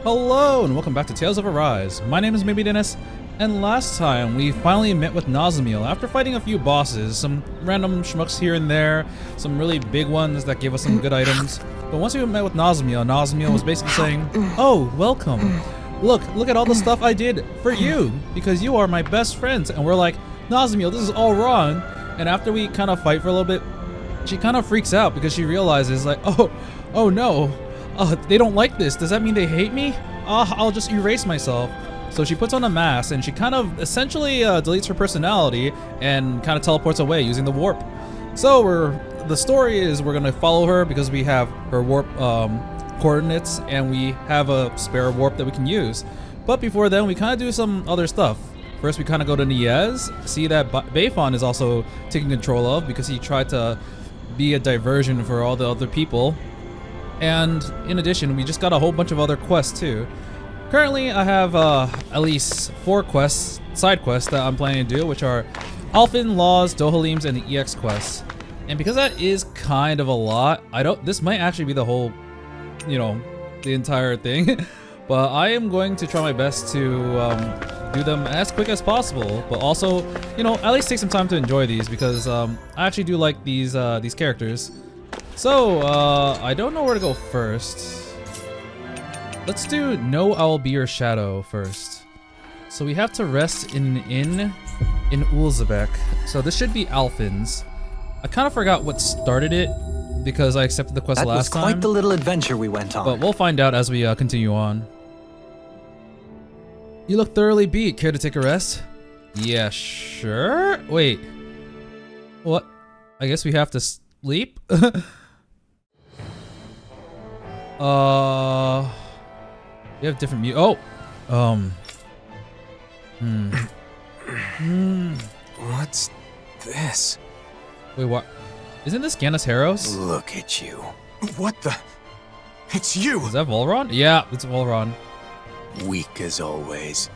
Hello and welcome back to Tales of Arise. My name is Maybe Dennis, and last time we finally met with Nazamiel after fighting a few bosses, some random schmucks here and there, some really big ones that gave us some good items. But once we met with Nazamiel was basically saying, "Oh, welcome. Look at all the stuff I did for you because you are my best friends." And we're like, "Nazamiel, this is all wrong." And after we kind of fight for a little bit, she kind of freaks out because she realizes like, oh no. They don't like this. Does that mean they hate me? I'll just erase myself. So she puts on a mask and she kind of essentially deletes her personality and kind of teleports away using the warp. So the story is we're gonna follow her because we have her warp coordinates and we have a spare warp that we can use. But before then, we kind of do some other stuff. First, we kind of go to Niez, see that Bayfon is also taken control of because he tried to be a diversion for all the other people. And in addition, we just got a whole bunch of other quests too. Currently, I have at least 4 quests, side quests that I'm planning to do, which are Alphen, Laws, Dohalims, and the EX quests. And because that is kind of a lot, this might actually be the whole, the entire thing. But I am going to try my best to do them as quick as possible. But also, at least take some time to enjoy these because I actually do like these characters. So, I don't know where to go first. Let's do No, I'll Be Your Shadow first. So we have to rest in Ulzebek. So this should be Alphen's. I kind of forgot what started it because I accepted the quest last time. That was quite the little adventure we went on. But we'll find out as we continue on. You look thoroughly beat. Care to take a rest? Yeah, sure. Wait. What? I guess we have to sleep? You have different What's this? Wait, what? Isn't this Gannis Harrows? Look at you. What the? It's you! Is that Volron? Yeah, it's Volron. Weak as always.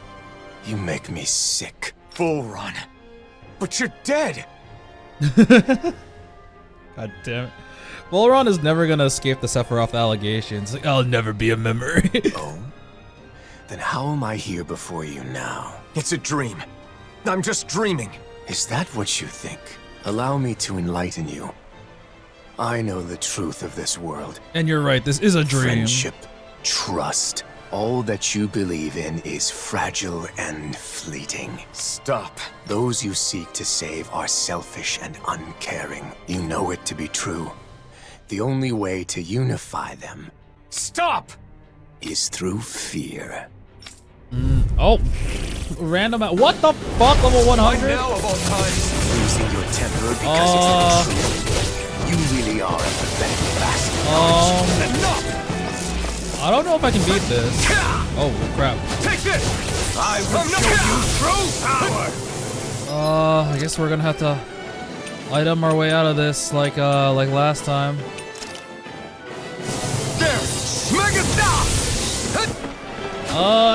You make me sick. Volron. But you're dead! God damn it. Volron is never gonna escape the Sephiroth allegations. Like, I'll never be a memory. Oh? Then how am I here before you now? It's a dream. I'm just dreaming. Is that what you think? Allow me to enlighten you. I know the truth of this world. And you're right, this is a dream. Friendship, trust, all that you believe in is fragile and fleeting. Stop. Those you seek to save are selfish and uncaring. You know it to be true. The only way to unify them... Stop! ...is through fear. Oh. Random... What the fuck? Level 100? Now of all times. Losing your temper because it's the truth. You really are a pathetic bastard. Enough! I don't know if I can beat this. Oh, crap. Take this! I will show you true power! I guess we're gonna have to item our way out of this like last time.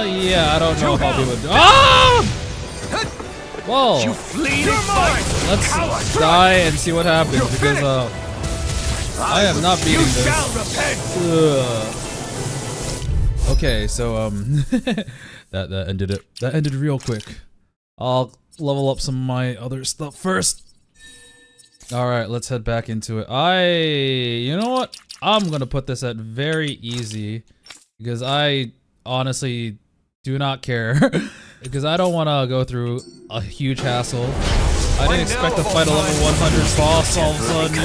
Yeah, I don't know if I'll be able to. Whoa! You flee! Let's die and see what happens because I am not beating this. Okay, so that ended it. That ended real quick. I'll level up some of my other stuff first. All right, let's head back into it. You know what? I'm gonna put this at very easy because I honestly do not care because I don't want to go through a huge hassle. I didn't expect to fight a level 100 boss all of a sudden,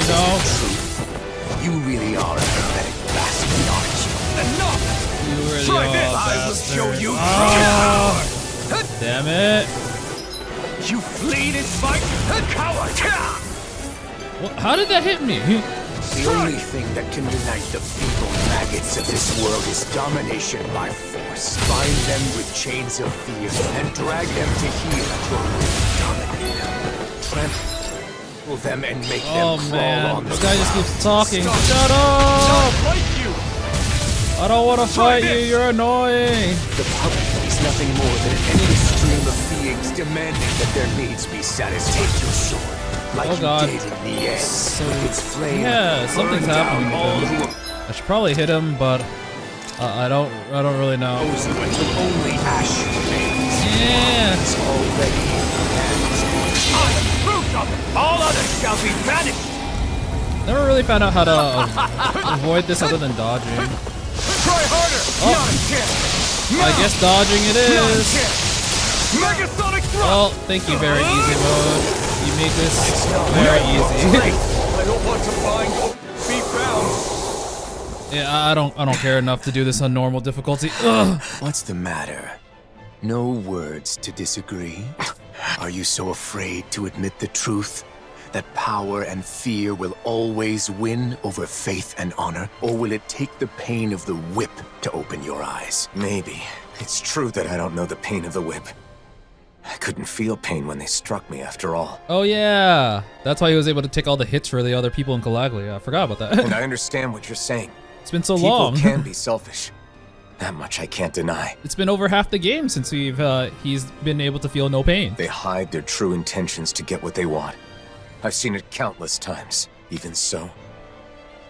You really are a pathetic bastard, aren't you? Enough! You really are a bastard. I will show you power! Damn it! You flee this fight, coward! What? How did that hit me? The only thing that can unite the feeble maggots of this world is domination by force. Bind them with chains of fear and drag them to heel at your will. Dominate them, trample them, and make them crawl on the this guy just keeps talking. Stop. Shut up! Not like you. I don't want to fight you. You're annoying. The public is nothing more than an endless stream of beings demanding that their needs be satisfied. Take your sword. Like God. you did in the end. So, its flame yeah, something's happening. all who I should probably hit him, but I don't really know. Those until only ash remains. Yeah. It's already ends. I am proof of it. All others shall be banished. Never really found out how to avoid this other than dodging. Try harder. Oh. Not a chance. I guess dodging it Not a is. chance. Megasonic thrust. Well, thank you, very easy mode. You made this very easy. I don't want to find or be found. Yeah, I don't care enough to do this on normal difficulty. Ugh. What's the matter? No words to disagree? Are you so afraid to admit the truth? That power and fear will always win over faith and honor? Or will it take the pain of the whip to open your eyes? Maybe. It's true that I don't know the pain of the whip. I couldn't feel pain when they struck me after all. Oh yeah, that's why he was able to take all the hits for the other people in Calaglia. I forgot about that. And I understand what you're saying. It's been so People long. can be selfish. That much I can't deny. It's been over half the game since he's been able to feel no pain. They hide their true intentions to get what they want. I've seen it countless times. Even so,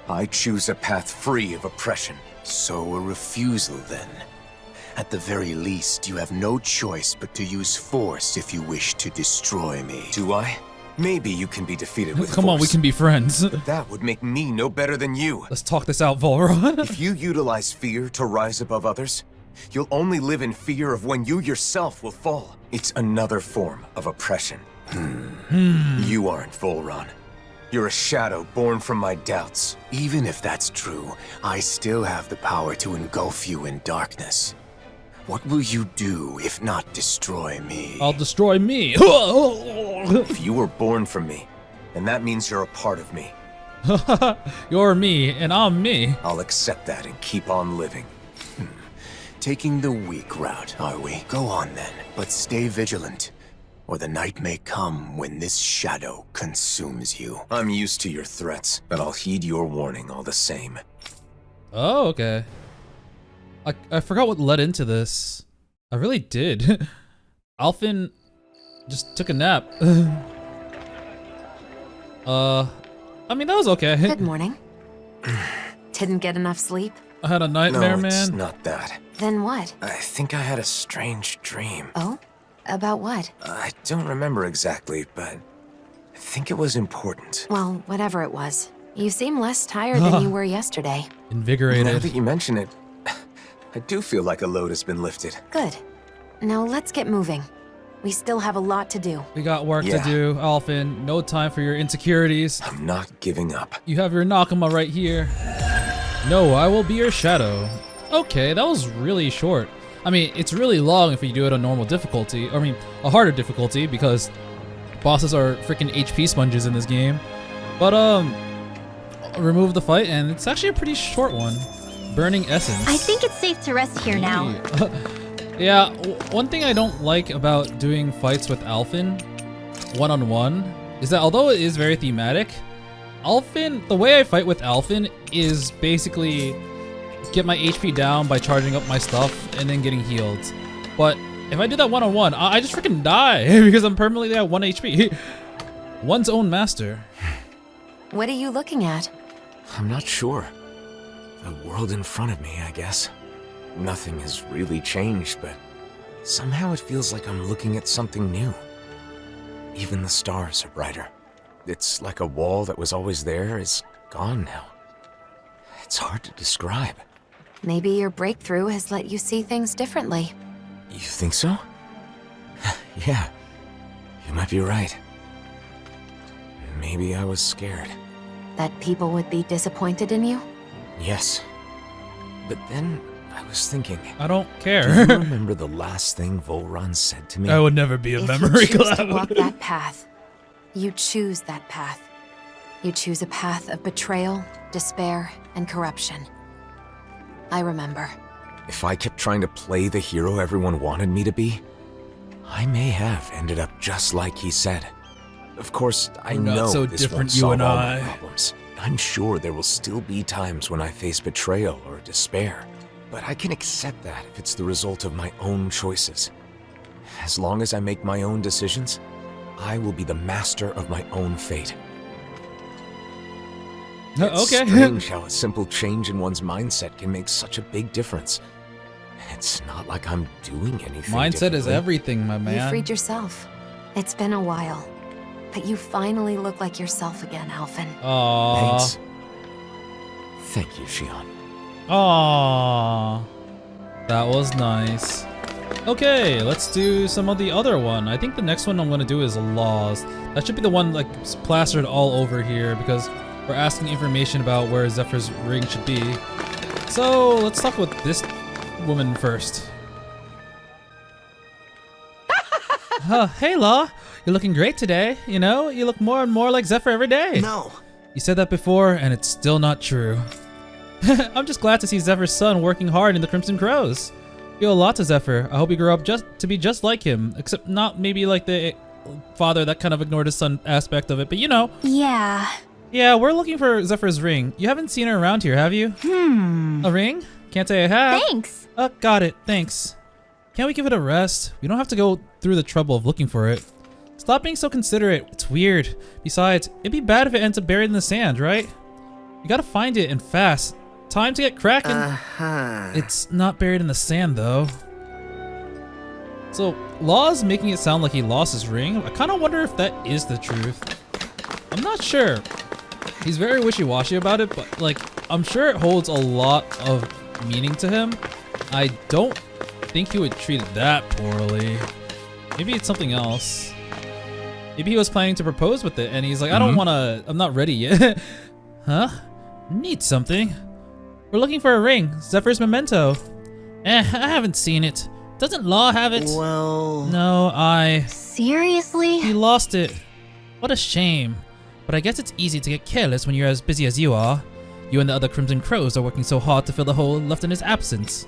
I choose a path free of oppression. So a refusal then. At the very least, you have no choice but to use force if you wish to destroy me. Do I? Maybe you can be defeated with Come on, we force. can be friends. But that would make me no better than you. Let's talk this out, Volron. If you utilize fear to rise above others, you'll only live in fear of when you yourself will fall. It's another form of oppression. You aren't Volron. You're a shadow born from my doubts. Even if that's true, I still have the power to engulf you in darkness. What will you do if not destroy me? I'll destroy me. If you were born from me, then that means you're a part of me. You're me, and I'm me. I'll accept that and keep on living. Taking the weak route, are we? Go on then, but stay vigilant, or the night may come when this shadow consumes you. I'm used to your threats, but I'll heed your warning all the same. Oh, okay. I forgot what led into this. I really did. Alphen just took a nap. I mean, that was okay. Good morning. Didn't get enough sleep? I had a nightmare, No, it's man. not that. Then what? I think I had a strange dream. Oh? About what? I don't remember exactly, but I think it was important. Well, whatever it was. You seem less tired than you were yesterday. Now Invigorated. that you mention it, I do feel like a load has been lifted. Good. Now let's get moving. We still have a lot to do. We got work to Yeah. do, Alphen. No time for your insecurities. I'm not giving up. You have your Nakama right here. No, I will be your shadow. Okay, that was really short. I mean, it's really long if you do it on normal difficulty. I mean, a harder difficulty because bosses are freaking HP sponges in this game. But, remove the fight and it's actually a pretty short one. Burning Essence. I think it's safe to rest here now. Yeah, one thing I don't like about doing fights with Alphen one-on-one is that although it is very thematic, Alphen, the way I fight with Alphen is basically get my HP down by charging up my stuff and then getting healed. But if I do that one-on-one, I just freaking die because I'm permanently at 1 HP. One's own master. What are you looking at? I'm not sure. The world in front of me, I guess. Nothing has really changed, but somehow it feels like I'm looking at something new. Even the stars are brighter. It's like a wall that was always there is gone now. It's hard to describe. Maybe your breakthrough has let you see things differently. You think so? Yeah, you might be right. Maybe I was scared. That people would be disappointed in you? Yes. But then I was thinking, I don't do care. you remember the last thing Volron said to me? I would never be a If memory you choose to cloud. walk that path, you choose that path. You choose a path of betrayal, despair, and corruption. I remember. If I kept trying to play the hero everyone wanted me to be, I may have ended up just like he said. Of course, I We're not know so this different, won't you solve and all I. my problems. I'm sure there will still be times when I face betrayal or despair, but I can accept that if it's the result of my own choices. As long as I make my own decisions, I will be the master of my own fate. It's Okay. strange how a simple change in one's mindset can make such a big difference. It's not like I'm doing anything Mindset is differently. everything, my man. You freed yourself. It's been a while, but you finally look like yourself again, Alphen. Aww. Thanks. Thank you, Shion. Aww. That was nice. Okay, let's do some of the other one. I think the next one I'm gonna do is Laws. That should be the one like plastered all over here because we're asking information about where Zephyr's ring should be. So let's talk with this woman first. Hey Law, you're looking great today. You know, you look more and more like Zephyr every day. No. You said that before, and it's still not true. I'm just glad to see Zephyr's son working hard in the Crimson Crows. You owe a lot to Zephyr. I hope you grow up to be just like him, except not maybe like the father that kind of ignored his son aspect of it, but you know. Yeah. Yeah, we're looking for Zephyr's ring. You haven't seen her around here, have you? A ring? Can't say I have. Thanks. Got it. Thanks. Can't we give it a rest? We don't have to go through the trouble of looking for it. Stop being so considerate. It's weird. Besides, it'd be bad if it ends up buried in the sand, right? You gotta find it and fast. Time to get cracking. It's not buried in the sand, though. So, Law's making it sound like he lost his ring. I kind of wonder if that is the truth. I'm not sure. He's very wishy-washy about it, but like, I'm sure it holds a lot of meaning to him. I don't think he would treat it that poorly. Maybe it's something else. Maybe he was planning to propose with it, and he's like, I don't wanna, I'm not ready yet. Huh? Need something? We're looking for a ring. Zephyr's memento. I haven't seen it. Doesn't Law have it? Well... No, Seriously? He lost it. What a shame. But I guess it's easy to get careless when you're as busy as you are. You and the other Crimson Crows are working so hard to fill the hole left in his absence.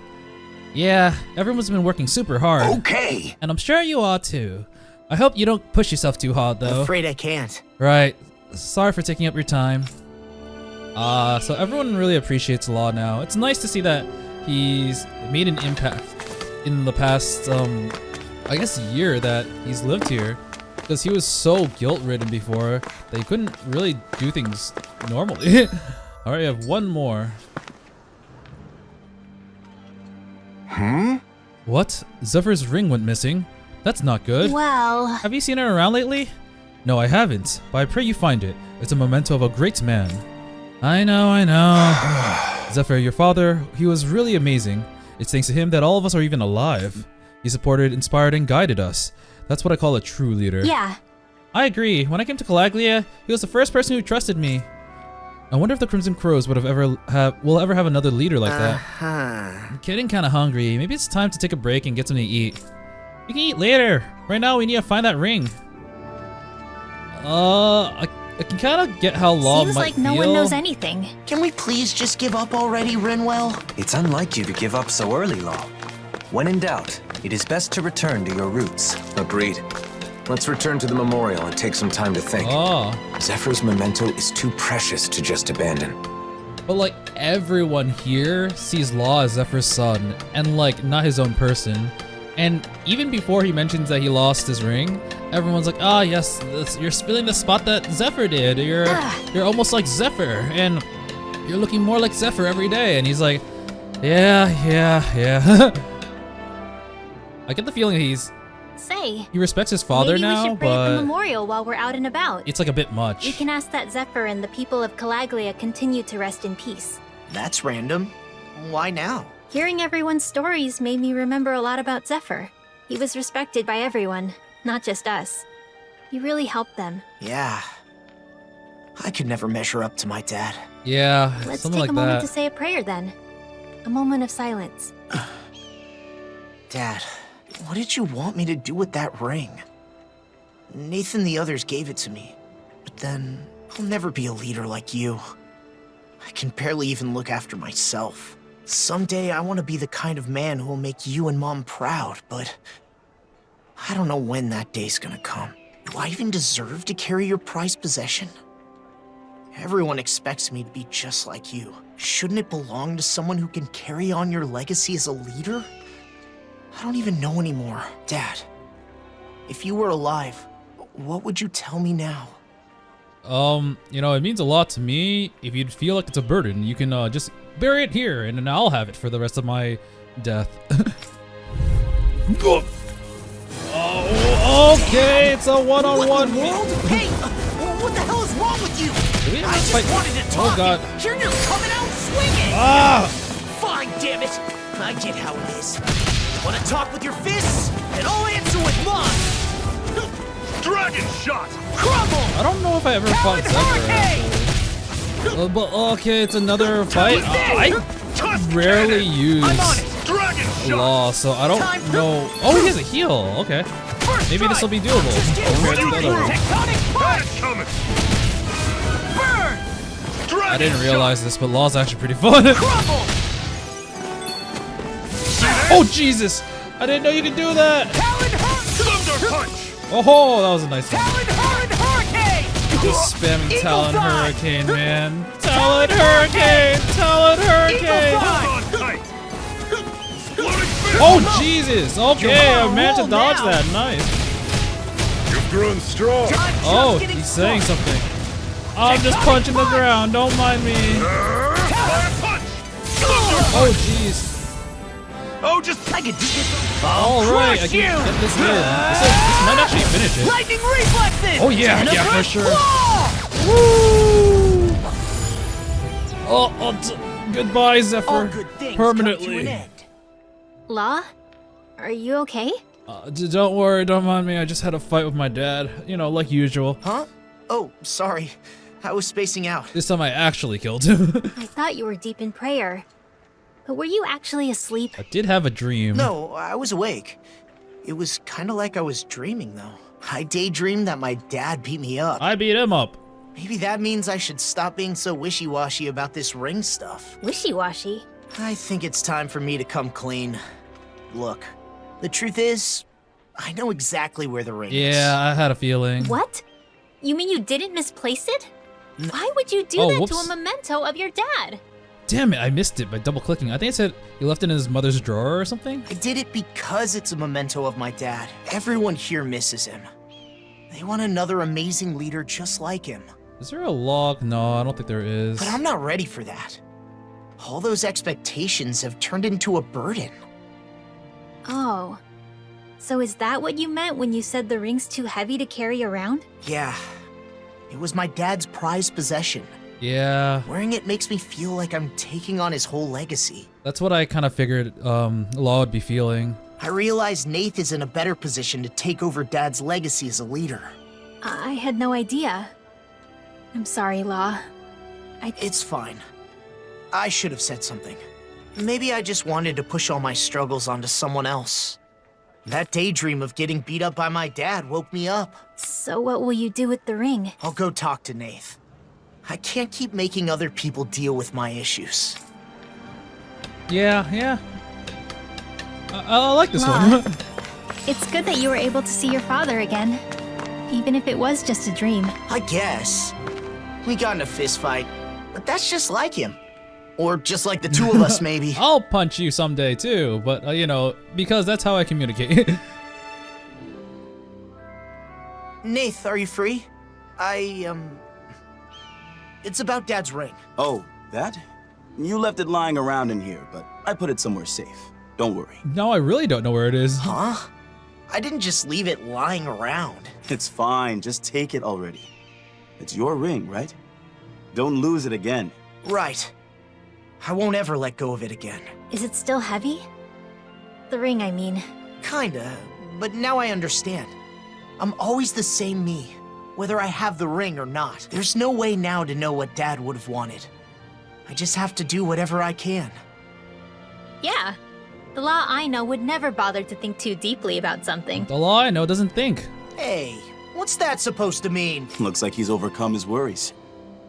Yeah, everyone's been working super hard. Okay. And I'm sure you are too. I hope you don't push yourself too hard though. Afraid I can't. Right. Sorry for taking up your time. So everyone really appreciates Law now. It's nice to see that he's made an impact in the past, I guess year that he's lived here. Because he was so guilt-ridden before that he couldn't really do things normally. Alright, I have one more. What? Zephyr's ring went missing? That's not good. Well, Have you seen her around lately? No, I haven't, but I pray you find it. It's a memento of a great man. I know. Zephyr, your father, he was really amazing. It's thanks to him that all of us are even alive. He supported, inspired, and guided us. That's what I call a true leader. yeah. I agree. When I came to Calaglia, he was the first person who trusted me. I wonder if the Crimson Crows will ever have another leader like that. I'm getting kind of hungry. Maybe it's time to take a break and get something to eat. You can eat later. Right now, we need to find that ring. I can kind of get how Law Seems might like no feel. one knows anything. Can we please just give up already, Rinwell? It's unlike you to give up so early, Law. When in doubt, it is best to return to your roots. Agreed. Let's return to the memorial and take some time to think. Oh, Zephyr's memento is too precious to just abandon. but like everyone here sees Law as Zephyr's son and like not his own person. And even before he mentions that he lost his ring, everyone's like, ah, yes, you're filling the spot that Zephyr did. You're almost like Zephyr, and you're looking more like Zephyr every day. And he's like, yeah. I get the feeling he Say, respects his father maybe now, we should brave the but memorial while we're out and about. it's like a bit much. We can ask that Zephyr and the people of Calaglia continue to rest in peace. That's random. Why now? Hearing everyone's stories made me remember a lot about Zephyr. He was respected by everyone, not just us. He really helped them. Yeah. I could never measure up to my dad. Yeah, Let's something take like a moment that. to say a prayer then. A moment of silence. Dad, what did you want me to do with that ring? Nathan and the others gave it to me. But then, I'll never be a leader like you. I can barely even look after myself. Someday I want to be the kind of man who will make you and Mom proud, but I don't know when that day's gonna come. Do I even deserve to carry your prized possession? Everyone expects me to be just like you. Shouldn't it belong to someone who can carry on your legacy as a leader? I don't even know anymore. Dad, if you were alive, what would you tell me now? You know, it means a lot to me. If you feel like it's a burden, you can just bury it here, and then I'll have it for the rest of my death. Oh, okay, it's a one-on-one. Hey, what the hell is wrong with you? I just wanted to talk. Oh god. You're just coming out swinging. Ah! Fine, damn it. I get how it is. Want to talk with your fists? And I'll answer with mine. Dragon shot! Crumble! I don't know if I ever fought Zephyr. But okay, it's another fight. I rarely use Dragon shot! Law, so I don't know. Oh, he has a heal. Okay, maybe this will be doable. compared to the other one. That's coming! Burn! I didn't realize this, but Law's actually pretty fun. Crumble! Oh Jesus! I didn't know you could do that. Thunder punch! Oh, that was a nice one. Hurricane! Just spamming Eagle Talon Fly! Hurricane, man. Talon Hurricane! Talon Hurricane! Fly! On tight! Exploding fist! Oh Jesus! Okay, I managed to roll dodge now. that. Nice. You've grown strong! Oh, he's saying something. I'm just punching the ground. Don't mind me. Fire punch! Thunder Oh jeez. Oh, just I could do this. All right, I can get this in. This might actually finish it. Lightning reflexes! Oh yeah, And a yeah, for great sure. claw! Woo! Goodbye, All Zephyr. good things come to an Permanently. end. Law? Are you okay? Don't worry, don't mind me. I just had a fight with my dad. You know, like usual. Huh? Oh, sorry. I was spacing out. This time I actually killed him. I thought you were deep in prayer. But were you actually asleep? I did have a dream. No, I was awake. It was kind of like I was dreaming, though. I daydreamed that my dad beat me up. I beat him up. Maybe that means I should stop being so wishy-washy about this ring stuff. Wishy-washy? I think it's time for me to come clean. Look, the truth is, I know exactly where the ring is. Yeah, I had a feeling. What? You mean you didn't misplace it? Why would you do Oh, that whoops. to a memento of your dad? Damn it, I missed it by double clicking. I think it said he left it in his mother's drawer or something. I did it because it's a memento of my dad. Everyone here misses him. They want another amazing leader just like him. Is there a log? No, I don't think there is. But I'm not ready for that. All those expectations have turned into a burden. Oh. So is that what you meant when you said the ring's too heavy to carry around? Yeah, it was my dad's prized possession. Yeah, Wearing it makes me feel like I'm taking on his whole legacy. that's what I kind of figured Law would be feeling. I realize Nath is in a better position to take over Dad's legacy as a leader. I had no idea. I'm sorry, Law. It's fine. I should have said something. Maybe I just wanted to push all my struggles onto someone else. That daydream of getting beat up by my dad woke me up. So what will you do with the ring? I'll go talk to Nath. I can't keep making other people deal with my issues. Yeah. I like this Law. one. It's good that you were able to see your father again. Even if it was just a dream. I guess. We got in a fist fight, but that's just like him. Or just like the two of us, maybe. I'll punch you someday too, but you know, because that's how I communicate. Nath, are you free? It's about Dad's ring. Oh, that? You left it lying around in here, but I put it somewhere safe. Don't worry. No, I really don't know where it is. Huh? I didn't just leave it lying around. It's fine, just take it already. It's your ring, right? Don't lose it again. Right. I won't ever let go of it again. Is it still heavy? The ring, I mean. Kinda, but now I understand. I'm always the same me, whether I have the ring or not. There's no way now to know what Dad would have wanted. I just have to do whatever I can. Yeah. The Law I know would never bother to think too deeply about something. The Law I know doesn't think. Hey, what's that supposed to mean? Looks like he's overcome his worries.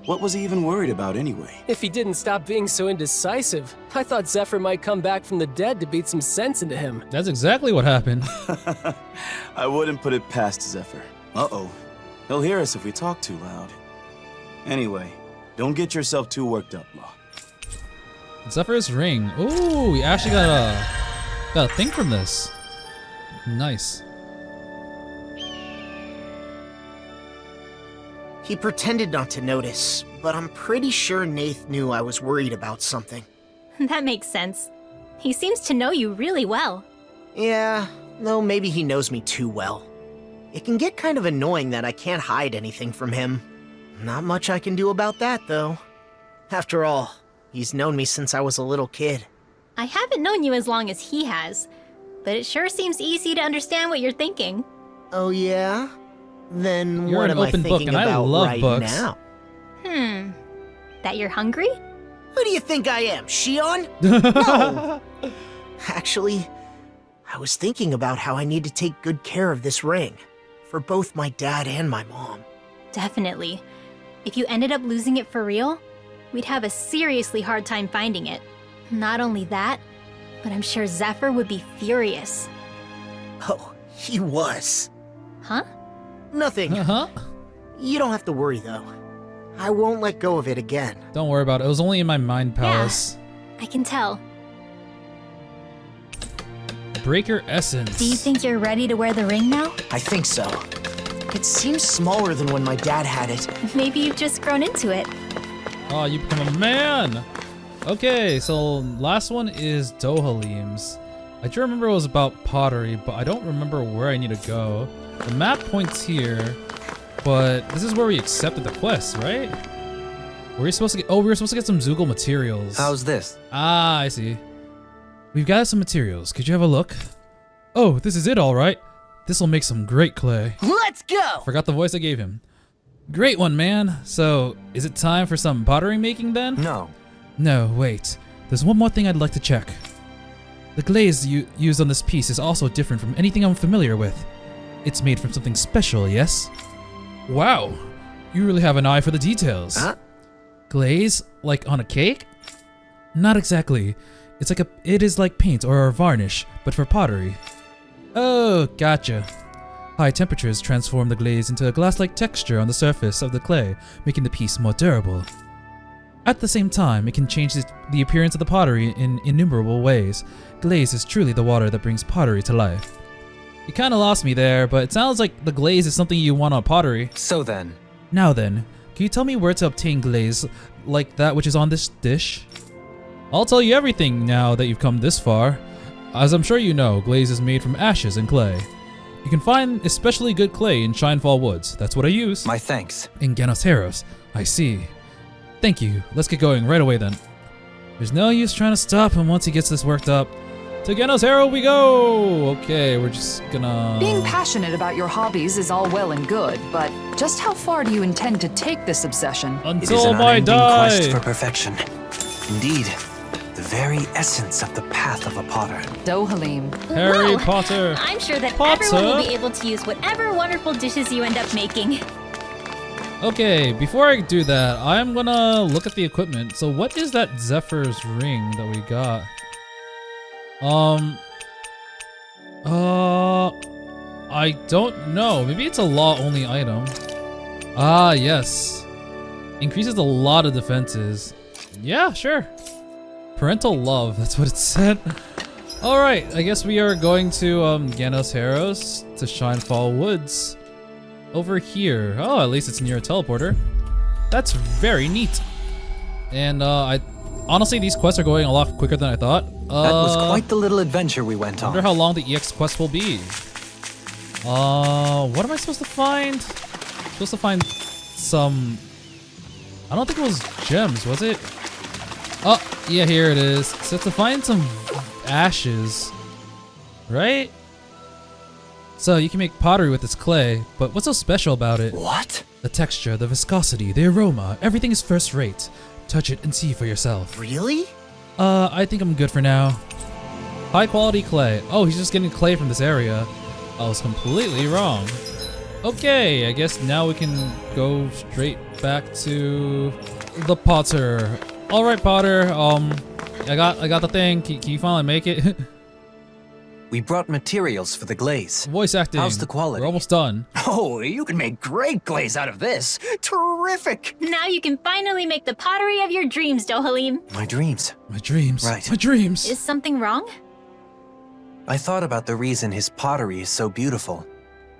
What was he even worried about anyway? If he didn't stop being so indecisive, I thought Zephyr might come back from the dead to beat some sense into him. That's exactly what happened. I wouldn't put it past Zephyr. Uh-oh. He'll hear us if we talk too loud. Anyway, don't get yourself too worked up, Law. Zephyr's ring. Ooh, we actually got a thing from this. Nice. He pretended not to notice, but I'm pretty sure Nath knew I was worried about something. That makes sense. He seems to know you really well. Yeah, though maybe he knows me too well. It can get kind of annoying that I can't hide anything from him. Not much I can do about that, though. After all, he's known me since I was a little kid. I haven't known you as long as he has, but it sure seems easy to understand what you're thinking. Oh yeah? Then You're what an am I open book, thinking and I about love right books. now? That you're hungry? Who do you think I am, Shion? No! Actually, I was thinking about how I need to take good care of this ring. For both my dad and my mom. Definitely. If you ended up losing it for real, we'd have a seriously hard time finding it. Not only that, but I'm sure Zephyr would be furious. Oh, he was. Huh? Nothing. Uh-huh. You don't have to worry, though. I won't let go of it again. Don't worry about it. It was only in my mind palace. I can tell. Breaker Essence. Do you think you're ready to wear the ring now? I think so. It seems smaller than when my dad had it. Maybe you've just grown into it. Oh, you become a man! Okay, so last one is Dohalim's. I do remember it was about pottery, but I don't remember where I need to go. The map points here, but this is where we accepted the quest, right? Were we supposed to get? Oh, we were supposed to get some Zoogle materials. How's this? Ah, I see. We've got some materials. Could you have a look? Oh, this is it, all right. This'll make some great clay. Let's go! Forgot the voice I gave him. Great one, man. So, is it time for some pottery making then? No. No, wait. There's one more thing I'd like to check. The glaze you used on this piece is also different from anything I'm familiar with. It's made from something special, yes? Wow. You really have an eye for the details. Huh? Glaze? Like on a cake? Not exactly. It is like paint or a varnish, but for pottery. Oh, gotcha. High temperatures transform the glaze into a glass-like texture on the surface of the clay, making the piece more durable. At the same time, it can change the appearance of the pottery in innumerable ways. Glaze is truly the water that brings pottery to life. You kinda lost me there, but it sounds like the glaze is something you want on pottery. So then. Now then, can you tell me where to obtain glaze like that which is on this dish? I'll tell you everything now that you've come this far. As I'm sure you know, glaze is made from ashes and clay. You can find especially good clay in Shinefall Woods. That's what I use. My thanks. In Genos Heros. I see. Thank you. Let's get going right away then. There's no use trying to stop him once he gets this worked up. To Genos Hero we go! Okay, we're just gonna... Being passionate about your hobbies is all well and good, but just how far do you intend to take this obsession? It is Until an I unending die! quest for perfection. Indeed, the very essence of the path of a potter. Dohalim. Harry Well, Potter! I'm sure that Potter. everyone will be able to use whatever wonderful dishes you end up making. Okay, before I do that, I'm gonna look at the equipment. So what is that Zephyr's ring that we got? I don't know. Maybe it's a law-only item. Ah, yes. Increases a lot of defenses. Yeah, sure. Parental love, that's what it said. Alright, I guess we are going to Genos Heros to Shinefall Woods. Over here. Oh, at least it's near a teleporter. That's very neat. And honestly, these quests are going a lot quicker than I thought. That was quite the little adventure we went I on. wonder how long the EX quest will be. What am I supposed to find? Supposed to find some... I don't think it was gems, was it? Oh, yeah, here it is. So to find some ashes, right? So you can make pottery with this clay, but what's so special about it? What? The texture, the viscosity, the aroma, everything is first rate. Touch it and see for yourself. Really? I think I'm good for now. High quality clay. Oh, he's just getting clay from this area. I was completely wrong. Okay, I guess now we can go straight back to the Potter. All right, Potter. I got the thing. Can you finally make it? We brought materials for the glaze. Voice acting. How's the quality? We're almost done. Oh, you can make great glaze out of this. Terrific! Now you can finally make the pottery of your dreams, Dohalim. My dreams. My dreams. Right. My dreams. Is something wrong? I thought about the reason his pottery is so beautiful,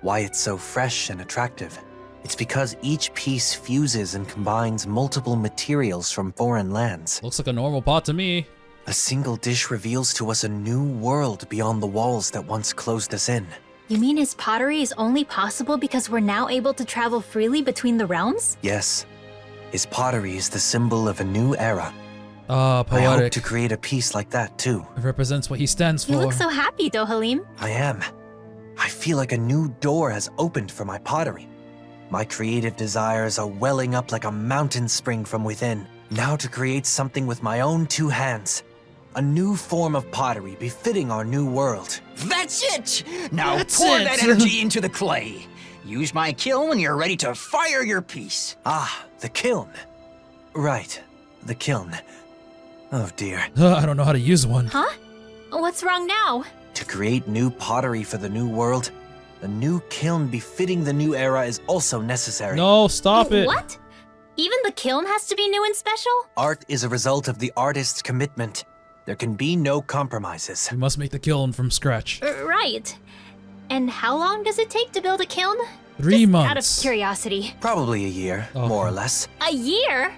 why it's so fresh and attractive. It's because each piece fuses and combines multiple materials from foreign lands. Looks like a normal pot to me. A single dish reveals to us a new world beyond the walls that once closed us in. You mean his pottery is only possible because we're now able to travel freely between the realms? Yes. His pottery is the symbol of a new era. Ah, I hope poetic. to create a piece like that too. It represents what he stands for. You look so happy, Dohalim. I am. I feel like a new door has opened for my pottery. My creative desires are welling up like a mountain spring from within. Now to create something with my own two hands. A new form of pottery befitting our new world. That's it! Now That's pour it. that energy into the clay. Use my kiln when you're ready to fire your piece. Ah, the kiln. Right, the kiln. Oh dear. I don't know how to use one. Huh? What's wrong now? To create new pottery for the new world, a new kiln befitting the new era is also necessary. No, stop it. What? Even the kiln has to be new and special? Art is a result of the artist's commitment. There can be no compromises. We must make the kiln from scratch. Right. And how long does it take to build a kiln? 3 Just months. out of curiosity. Probably a year, more or less. A year?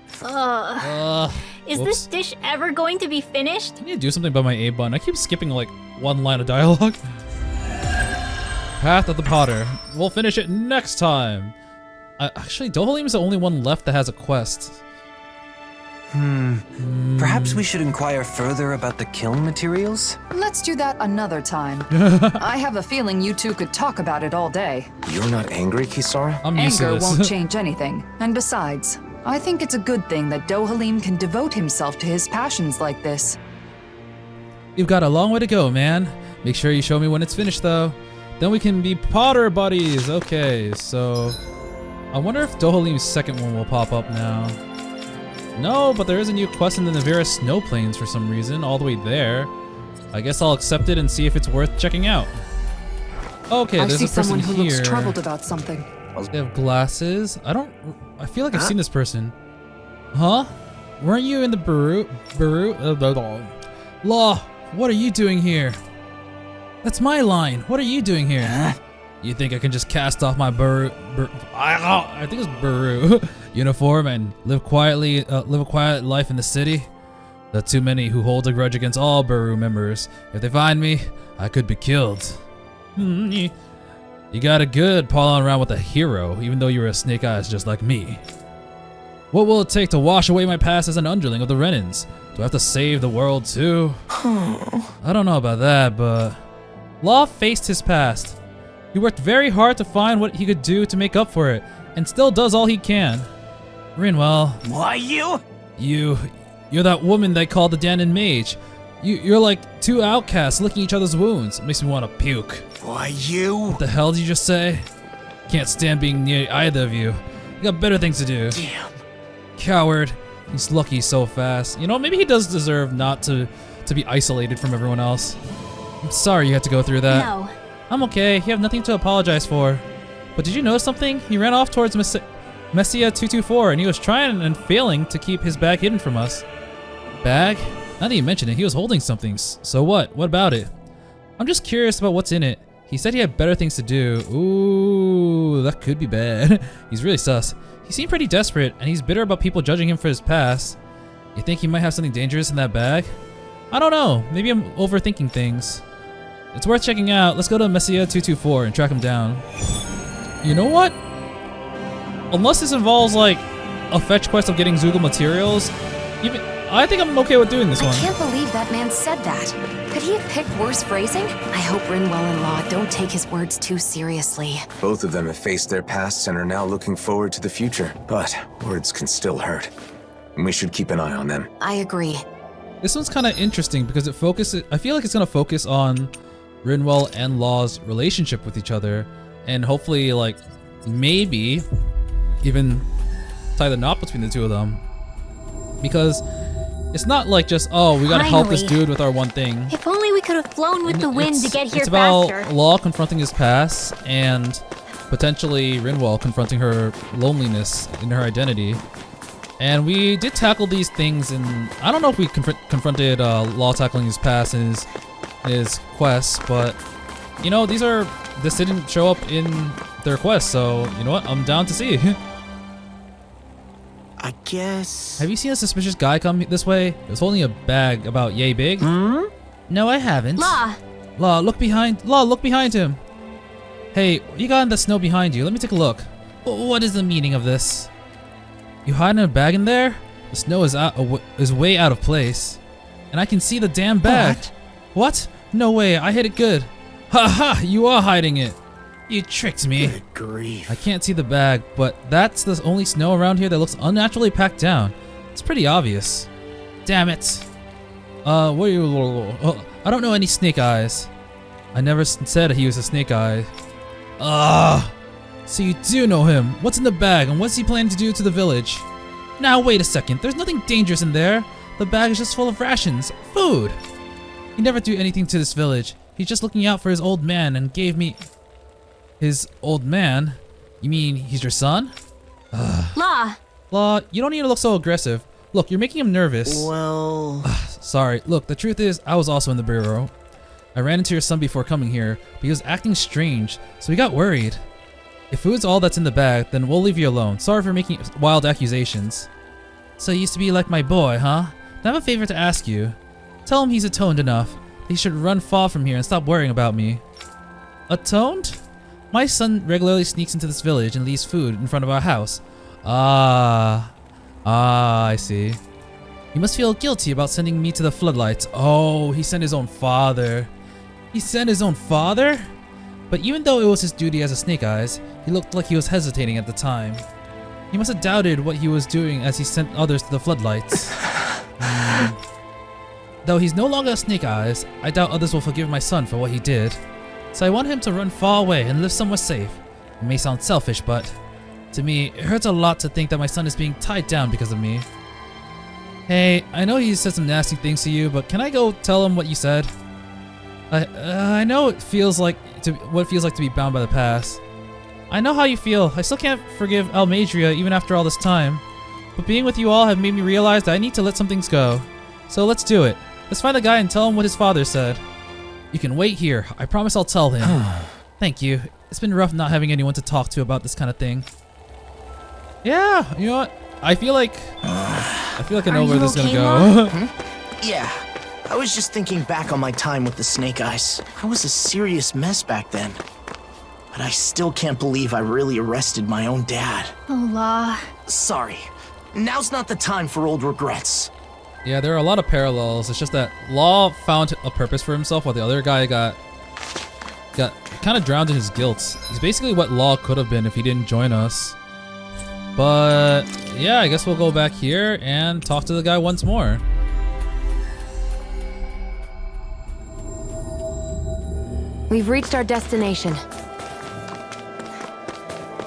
Is Whoops. this dish ever going to be finished? I need to do something about my A button. I keep skipping like one line of dialogue. Path of the Potter. We'll finish it next time. Actually, Dohalim is the only one left that has a quest. Perhaps we should inquire further about the kiln materials? Let's do that another time. I have a feeling you two could talk about it all day. You're not angry, Kisara? I'm used to Anger this. won't change anything. And besides, I think it's a good thing that Dohalim can devote himself to his passions like this. You've got a long way to go, man. Make sure you show me when it's finished, though. Then we can be Potter buddies. Okay, so I wonder if Dohalim's second one will pop up now. No, but there is a new quest in the Navira Snow Plains for some reason, all the way there. I guess I'll accept it and see if it's worth checking out. Okay, I there's see a person someone who here. looks troubled about something. They have glasses. I feel like I've seen this person. Huh? Weren't you in the Law, what are you doing here? That's my line. What are you doing here? Huh? You think I can just cast off my I think it's Baru uniform and live a quiet life in the city? There are too many who hold a grudge against all Baru members. If they find me, I could be killed. You got it good palling around with a hero, even though you're a snake eyes just like me. What will it take to wash away my past as an underling of the Renans? Do I have to save the world too? I don't know about that, but Law faced his past. He worked very hard to find what he could do to make up for it, and still does all he can. Rinwell. Why you? You're that woman they call the Dahnan Mage. You're like two outcasts licking each other's wounds. It makes me want to puke. Why you? What the hell did you just say? Can't stand being near either of you. You got better things to do. Damn. Coward. He's lucky so fast. You know, maybe he does deserve not to be isolated from everyone else. I'm sorry you had to go through that. No. I'm okay. You have nothing to apologize for. But did you notice something? He ran off towards Messia 224 and he was trying and failing to keep his bag hidden from us. Bag? Now that you mention it, he was holding something. So what? What about it? I'm just curious about what's in it. He said he had better things to do. Ooh, that could be bad. He's really sus. He seemed pretty desperate, and he's bitter about people judging him for his past. You think he might have something dangerous in that bag? I don't know. Maybe I'm overthinking things. It's worth checking out. Let's go to Messia 224 and track him down. You know what? Unless this involves like a fetch quest of getting Zoogle materials, I think I'm okay with doing this one. I can't believe that man said that. Could he have picked worse phrasing? I hope Rinwell and Law don't take his words too seriously. Both of them have faced their pasts and are now looking forward to the future. But words can still hurt. And we should keep an eye on them. I agree. This one's kind of interesting because I feel like it's going to focus on Rinwell and Law's relationship with each other. And hopefully, like, maybe even tie the knot between the two of them. Because it's not like just, oh, we gotta help this dude with our one thing. If only we could have flown with the wind to get here it's about faster. Law confronting his past and potentially Rinwell confronting her loneliness in her identity. And we did tackle these things, and I don't know if we confronted Law tackling his past in his quest, but you know, this didn't show up in their quest, so you know what? I'm down to see. I guess... Have you seen a suspicious guy come this way? He was holding a bag about yay big. No, I haven't. Law, look behind. Law, look behind him. Hey, what you got in the snow behind you? Let me take a look. What is the meaning of this? You hiding a bag in there? The snow is way out of place, and I can see the damn bag. What? No way! I hit it good. Ha ha! You are hiding it. You tricked me. Good grief. I can't see the bag, but that's the only snow around here that looks unnaturally packed down. It's pretty obvious. Damn it. What are you? I don't know any Snake Eyes. I never said he was a Snake Eye. So you do know him. What's in the bag, and what's he planning to do to the village? Now wait a second. There's nothing dangerous in there. The bag is just full of rations, food. He never do anything to this village. He's just looking out for his old man and gave me... His old man? You mean he's your son? Law, you don't need to look so aggressive. Look, you're making him nervous. Well... Sorry. Look, the truth is, I was also in the bureau. I ran into your son before coming here, but he was acting strange, so we got worried. If food's all that's in the bag, then we'll leave you alone. Sorry for making wild accusations. So he used to be like my boy, huh? I have a favor to ask you. Tell him he's atoned enough. He should run far from here and stop worrying about me. Atoned? My son regularly sneaks into this village and leaves food in front of our house. I see. He must feel guilty about sending me to the floodlights. Oh, he sent his own father. He sent his own father? But even though it was his duty as a Snake Eyes, he looked like he was hesitating at the time. He must have doubted what he was doing as he sent others to the floodlights. Though he's no longer a Snake Eyes, I doubt others will forgive my son for what he did. So I want him to run far away and live somewhere safe. It may sound selfish, but to me, it hurts a lot to think that my son is being tied down because of me. Hey, I know he said some nasty things to you, but can I go tell him what you said? I know what it feels like to be bound by the past. I know how you feel. I still can't forgive Almadria even after all this time. But being with you all have made me realize that I need to let some things go. So let's do it. Let's find a guy and tell him what his father said. You can wait here. I promise I'll tell him. Thank you. It's been rough not having anyone to talk to about this kind of thing. Yeah, you know what? I feel like I know where this is gonna go. Yeah, I was just thinking back on my time with the Snake Eyes. I was a serious mess back then. But I still can't believe I really arrested my own dad. Oh, Law. Sorry. Now's not the time for old regrets. Yeah, there are a lot of parallels. It's just that Law found a purpose for himself while the other guy got kind of drowned in his guilt. He's basically what Law could have been if he didn't join us. But yeah, I guess we'll go back here and talk to the guy once more. We've reached our destination.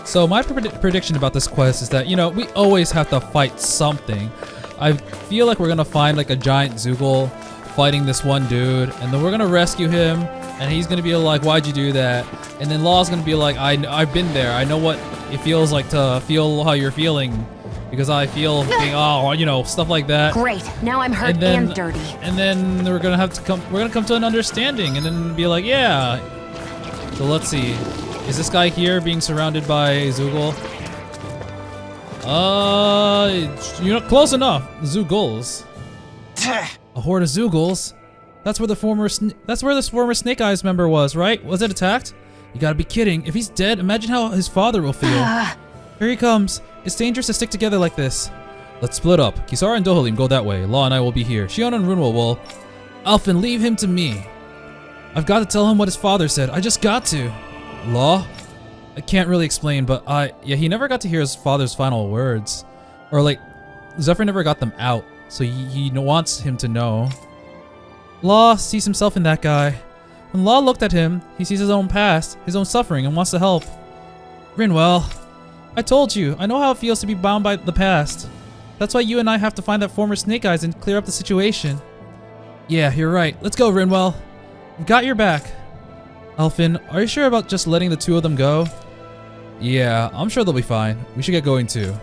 So my prediction about this quest is that, you know, we always have to fight something. I feel like we're gonna find like a giant Zoogle fighting this one dude, and then we're gonna rescue him, and he's gonna be like, why'd you do that? And then Law's gonna be like, I've been there. I know what it feels like to feel how you're feeling, because I feel being, you know, stuff like that. Great. Now I'm hurt and dirty. And then we're gonna come to an understanding, and then be like, yeah. So let's see. Is this guy here being surrounded by Zoogle? You're not close enough. Zoogles. A horde of Zoogles? That's where this former Snake Eyes member was, right? Was it attacked? You gotta be kidding. If he's dead, imagine how his father will feel. Here he comes. It's dangerous to stick together like this. Let's split up. Kisara and Dohalim go that way. Law and I will be here. Shion and Runwell will... Alphen, leave him to me. I've got to tell him what his father said. I just got to. Law? I can't really explain, but yeah, he never got to hear his father's final words. Or like, Zephyr never got them out, so he wants him to know. Law sees himself in that guy. When Law looked at him, he sees his own past, his own suffering, and wants to help. Rinwell, I told you, I know how it feels to be bound by the past. That's why you and I have to find that former Snake Eyes and clear up the situation. Yeah, you're right. Let's go, Rinwell. We've got your back. Alphen, are you sure about just letting the two of them go? Yeah, I'm sure they'll be fine. We should get going too.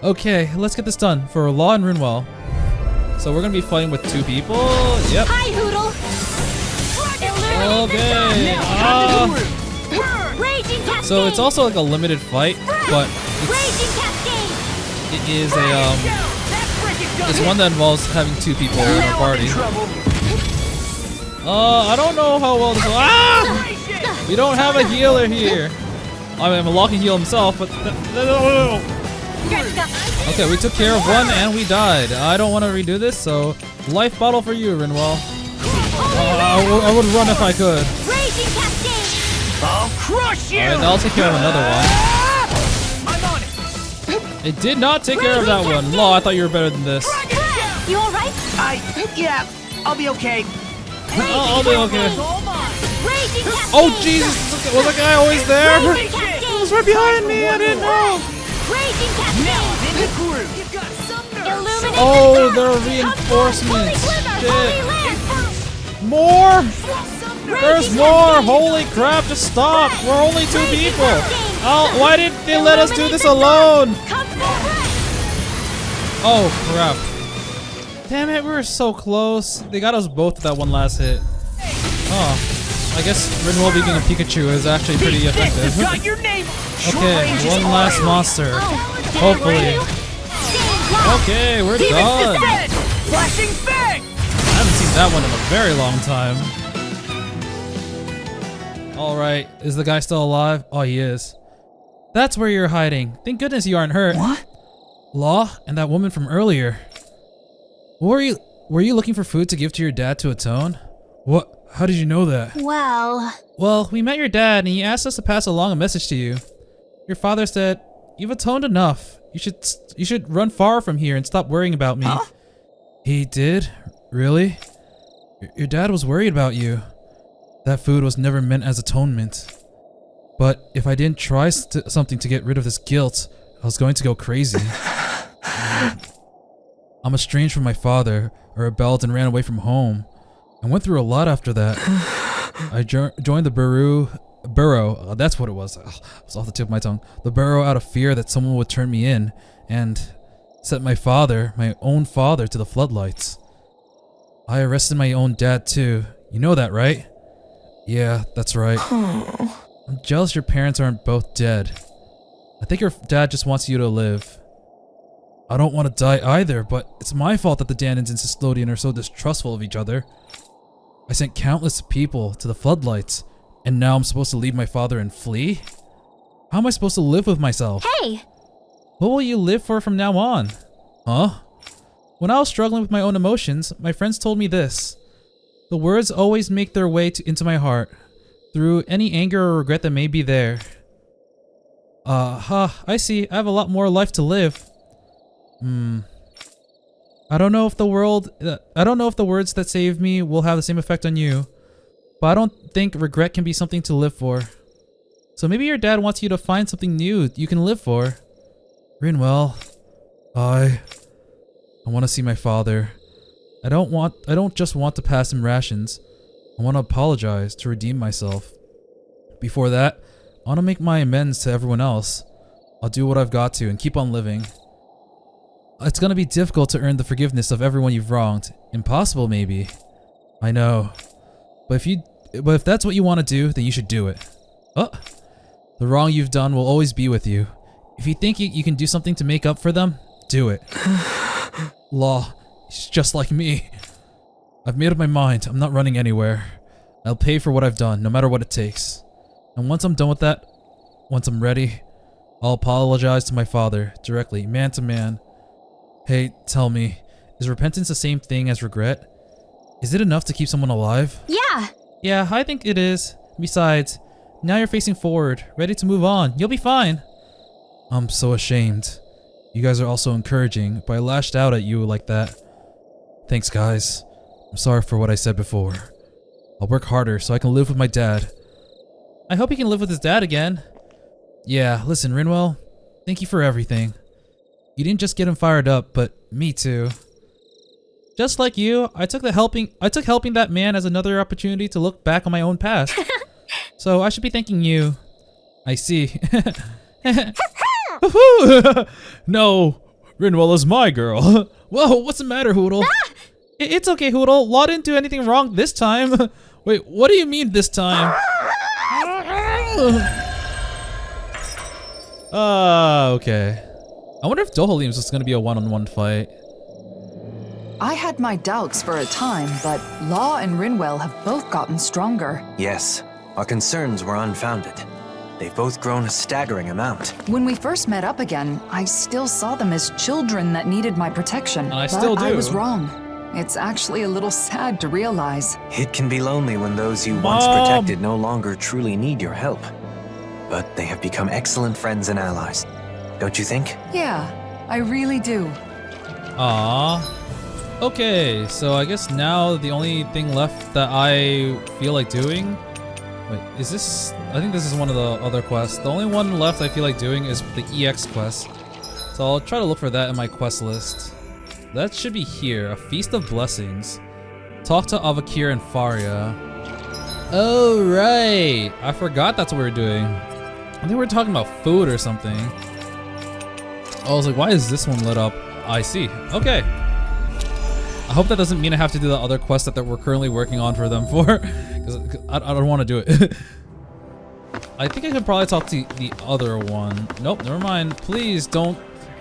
Okay, let's get this done for Law and Runwell. So we're gonna be fighting with two people. Yep. Hi, Hoodle. Okay. So it's also like a limited fight, but it is a it's one that involves having 2 people in a party. I don't know how well this will. We don't have a healer here. I mean, I'm a locking heal himself, but okay, we took care of one and we died. I don't want to redo this, so life bottle for you, Rinwell. I would run if I could. I'll crush you! Alright, I'll take care of another one. I'm on it. It did not take care of that one. Law, I thought you were better than this. You alright? Yeah, I'll be okay. I'll be okay. Oh Jesus! Was that guy always there? He was right behind me. I didn't know. Oh, there are reinforcements. Shit. More? There's more! Holy crap! Just stop! We're only 2 people. Oh, why did they let us do this alone? Oh crap! Damn it! We were so close. They got us both with that one last hit. Oh. I guess Rinwell being a Pikachu is actually pretty effective. Okay, one last monster. Hopefully. Okay, we're done. I haven't seen that one in a very long time. Alright, is the guy still alive? Oh, he is. That's where you're hiding. Thank goodness you aren't hurt. What? Law and that woman from earlier. Were you looking for food to give to your dad to atone? What? How did you know that? Well, we met your dad and he asked us to pass along a message to you. Your father said, "You've atoned enough. You should run far from here and stop worrying about me." Huh? He did? Really? Your dad was worried about you. That food was never meant as atonement. But if I didn't try something to get rid of this guilt, I was going to go crazy. I'm estranged from my father. I rebelled and ran away from home. I went through a lot after that. I joined the burrow. That's what it was. It was off the tip of my tongue. The burrow out of fear that someone would turn me in and set my own father, to the floodlights. I arrested my own dad too. You know that, right? Yeah, that's right. I'm jealous your parents aren't both dead. I think your dad just wants you to live. I don't want to die either, but it's my fault that the Dahnans and Custodian are so distrustful of each other. I sent countless people to the floodlights, and now I'm supposed to leave my father and flee? How am I supposed to live with myself? Hey! What will you live for from now on? Huh? When I was struggling with my own emotions, my friends told me this. The words always make their way into my heart, through any anger or regret that may be there. I see. I have a lot more life to live. I don't know if the words that saved me will have the same effect on you, but I don't think regret can be something to live for. So maybe your dad wants you to find something new you can live for. Rinwell, I want to see my father. I don't just want to pass him rations. I want to apologize, to redeem myself. Before that, I want to make my amends to everyone else. I'll do what I've got to and keep on living. It's gonna be difficult to earn the forgiveness of everyone you've wronged. Impossible, maybe. I know. But if that's what you want to do, then you should do it. The wrong you've done will always be with you. If you think you can do something to make up for them, do it. Law, he's just like me. I've made up my mind. I'm not running anywhere. I'll pay for what I've done, no matter what it takes. And once I'm done with that, once I'm ready, I'll apologize to my father, directly, man to man. Hey, tell me, is repentance the same thing as regret? Is it enough to keep someone alive? Yeah! Yeah, I think it is. Besides, now you're facing forward, ready to move on. You'll be fine. I'm so ashamed. You guys are also encouraging, but I lashed out at you like that. Thanks, guys. I'm sorry for what I said before. I'll work harder so I can live with my dad. I hope he can live with his dad again. Yeah, listen, Rinwell, thank you for everything. You didn't just get him fired up, but me too. Just like you, I took helping that man as another opportunity to look back on my own past. So I should be thanking you. I see. No, Rinwell is my girl. Whoa, what's the matter, Hoodle? It's okay, Hoodle. Law didn't do anything wrong this time. Wait, what do you mean this time? Okay. I wonder if Dohalim's just gonna be a one-on-one fight. I had my doubts for a time, but Law and Rinwell have both gotten stronger. Yes, our concerns were unfounded. They've both grown a staggering amount. When we first met up again, I still saw them as children that needed my protection. And I still do. I was wrong. It's actually a little sad to realize. It can be lonely when those you once protected no longer truly need your help. But they have become excellent friends and allies. Don't you think? Yeah, I really do. Aww. Okay, so I guess now the only thing left that I feel like doing... Wait, is this... I think this is one of the other quests. The only one left I feel like doing is the EX quest. So I'll try to look for that in my quest list. That should be here. A Feast of Blessings. Talk to Avakir and Faria. Oh, right. I forgot that's what we were doing. I think we were talking about food or something. I was like, why is this one lit up? I see. Okay. I hope that doesn't mean I have to do the other quest that we're currently working on for them for. Because I don't want to do it. I think I could probably talk to the other one. Nope, never mind. Please don't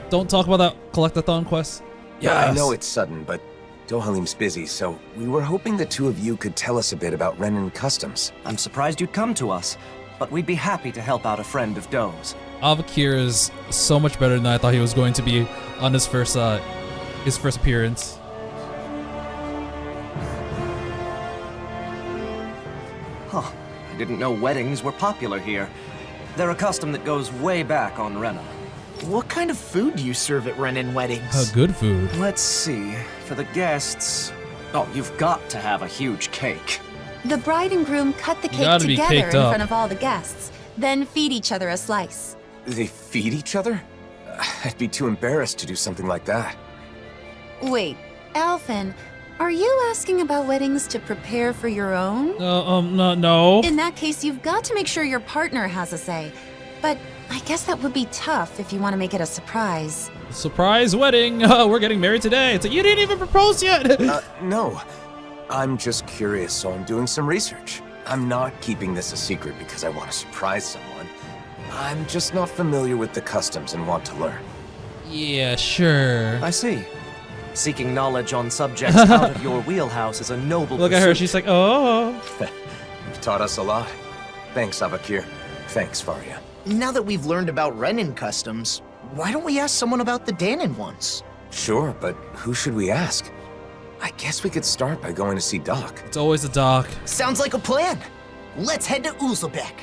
talk about that collectathon quest. Yeah, I know it's sudden, but Dohalim's busy, so we were hoping the two of you could tell us a bit about Renan Customs. I'm surprised you'd come to us, but we'd be happy to help out a friend of Doe's. Avakir is so much better than I thought he was going to be on his first appearance. Huh. I didn't know weddings were popular here. They're a custom that goes way back on Rena. What kind of food do you serve at Renan weddings? Good food. Let's see. For the guests... Oh, you've got to have a huge cake. The bride and groom cut the cake together in front of all the guests, then feed each other a slice. They feed each other? I'd be too embarrassed to do something like that. Wait, Alphen, are you asking about weddings to prepare for your own? No. In that case, you've got to make sure your partner has a say. But I guess that would be tough if you want to make it a surprise. Surprise wedding! We're getting married today. It's like, you didn't even propose yet! No. I'm just curious, so I'm doing some research. I'm not keeping this a secret because I want to surprise someone. I'm just not familiar with the customs and want to learn. Yeah, sure. I see. Seeking knowledge on subjects out of your wheelhouse is a noble Look at her, she's like, oh. You've taught us a lot. Thanks, Avakir. Thanks, Faria. Now that we've learned about Renan customs, why don't we ask someone about the Dahnan ones? Sure, but who should we ask? I guess we could start by going to see Doc. It's always the Doc. Sounds like a plan. Let's head to Uzelbeck.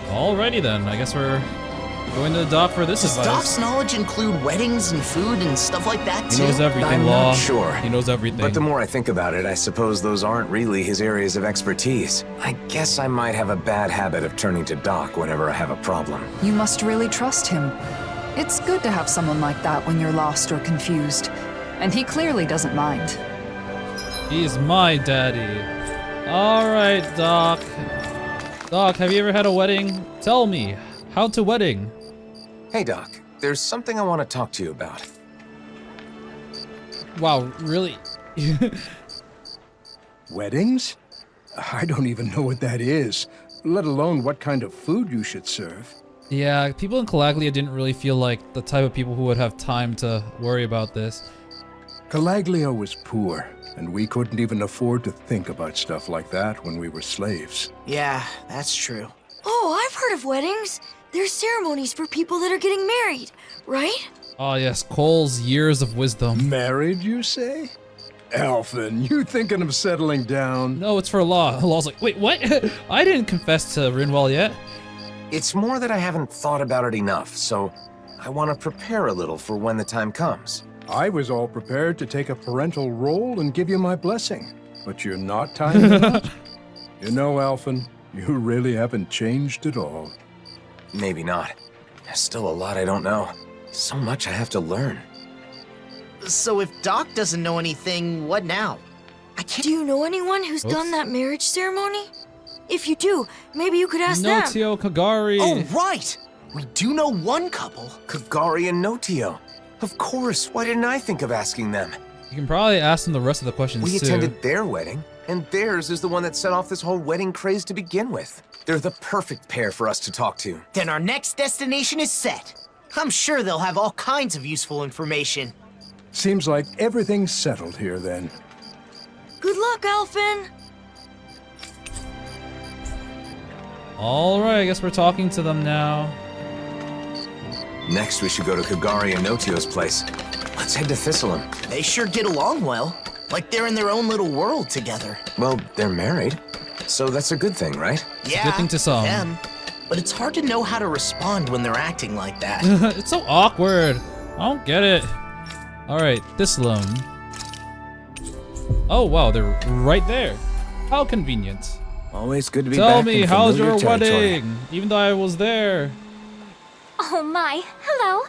Alrighty then, I guess we're going to the Doc for this advice. Does Doc's knowledge include weddings and food and stuff like that too? He knows everything, I'm Law. not sure. He knows everything. But the more I think about it, I suppose those aren't really his areas of expertise. I guess I might have a bad habit of turning to Doc whenever I have a problem. You must really trust him. It's good to have someone like that when you're lost or confused. And he clearly doesn't mind. He's my daddy. Alright, Doc. Doc, have you ever had a wedding? Tell me, how to wedding? Hey, Doc. There's something I want to talk to you about. Wow, really? Weddings? I don't even know what that is, let alone what kind of food you should serve. Yeah, people in Calaglia didn't really feel like the type of people who would have time to worry about this. Calaglia was poor, and we couldn't even afford to think about stuff like that when we were slaves. Yeah, that's true. Oh, I've heard of weddings. They're ceremonies for people that are getting married, right? Oh yes, Cole's years of wisdom. Married, you say? Alphen, you thinking of settling down? No, it's for Law. Law's like, wait, what? I didn't confess to Rinwell yet. It's more that I haven't thought about it enough, so I want to prepare a little for when the time comes. I was all prepared to take a parental role and give you my blessing, but you're not tying the knot. You know, Alphen, you really haven't changed at all. Maybe not. There's still a lot I don't know. So much I have to learn. So if Doc doesn't know anything, what now? Do you know anyone who's done that marriage ceremony? If you do, maybe you could ask them. Notio Kagari. Oh, right! We do know one couple. Kagari and Notio. Of course, why didn't I think of asking them? You can probably ask them the rest of the questions We too. attended their wedding. And theirs is the one that set off this whole wedding craze to begin with. They're the perfect pair for us to talk to. Then our next destination is set. I'm sure they'll have all kinds of useful information. Seems like everything's settled here then. Good luck, Alphen. Alright, I guess we're talking to them now. Next, we should go to Kagari and Notio's place. Let's head to Thistleum. They sure get along well. Like they're in their own little world together. Well, they're married. So that's a good thing, right? Yeah, good thing to some. them. But it's hard to know how to respond when they're acting like that. It's so awkward. I don't get it. Alright, Thistleum. Oh wow, they're right there. How convenient. Always good to be Tell back me, in how's your familiar territory. wedding? Even though I was there. Oh my, hello.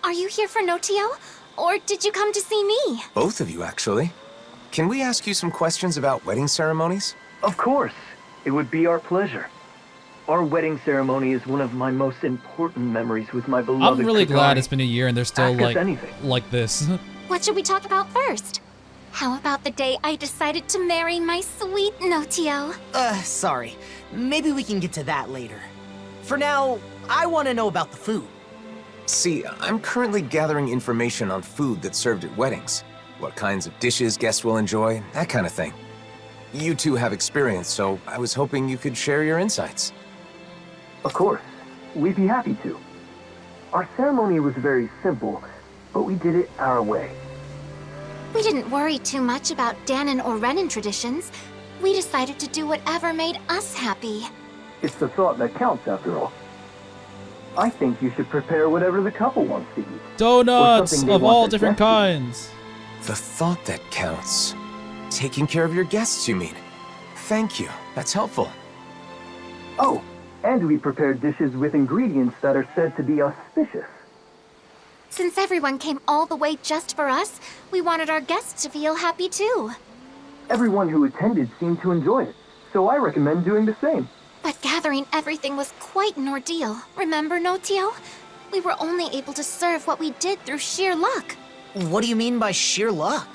Are you here for Notio? Or did you come to see me? Both of you, actually. Can we ask you some questions about wedding ceremonies? Of course. It would be our pleasure. Our wedding ceremony is one of my most important memories with my beloved I'm really glad Kagari. it's been a year and they're still Ask us anything. like this. What should we talk about first? How about the day I decided to marry my sweet Notio? Sorry. Maybe we can get to that later. For now, I want to know about the food. See, I'm currently gathering information on food that's served at weddings. What kinds of dishes guests will enjoy, that kind of thing. You two have experience, so I was hoping you could share your insights. Of course. We'd be happy to. Our ceremony was very simple, but we did it our way. We didn't worry too much about Dahnan or Renan traditions. We decided to do whatever made us happy. It's the thought that counts, after all. I think you should prepare whatever the couple wants to eat. Donuts of all different kinds. The thought that counts. Taking care of your guests, you mean? Thank you. That's helpful. Oh, and we prepared dishes with ingredients that are said to be auspicious. Since everyone came all the way just for us, we wanted our guests to feel happy too. Everyone who attended seemed to enjoy it, so I recommend doing the same. But gathering everything was quite an ordeal. Remember, Notio? We were only able to serve what we did through sheer luck. What do you mean by sheer luck?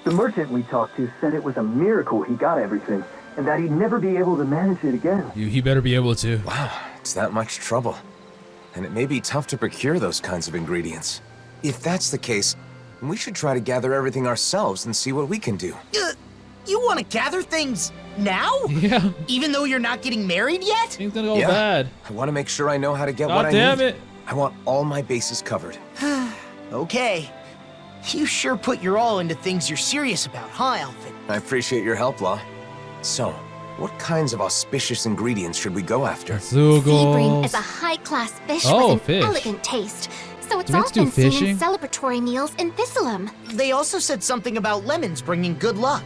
The merchant we talked to said it was a miracle he got everything, and that he'd never be able to manage it again. He better be able to. Wow, it's that much trouble. And it may be tough to procure those kinds of ingredients. If that's the case, then we should try to gather everything ourselves and see what we can do. You want to gather things now? Yeah. Even though you're not getting married yet? Things gonna go bad. I want to make sure I know how to get God what I damn need. it. I want all my bases covered. Okay. You sure put your all into things you're serious about, huh, Alphen? I appreciate your help, Law. So, what kinds of auspicious ingredients should we go after? Sea bream is a high-class fish with an fish. elegant taste, so it's Do we have to do often seen fishing? in celebratory meals in Thistleum. They also said something about lemons bringing good luck.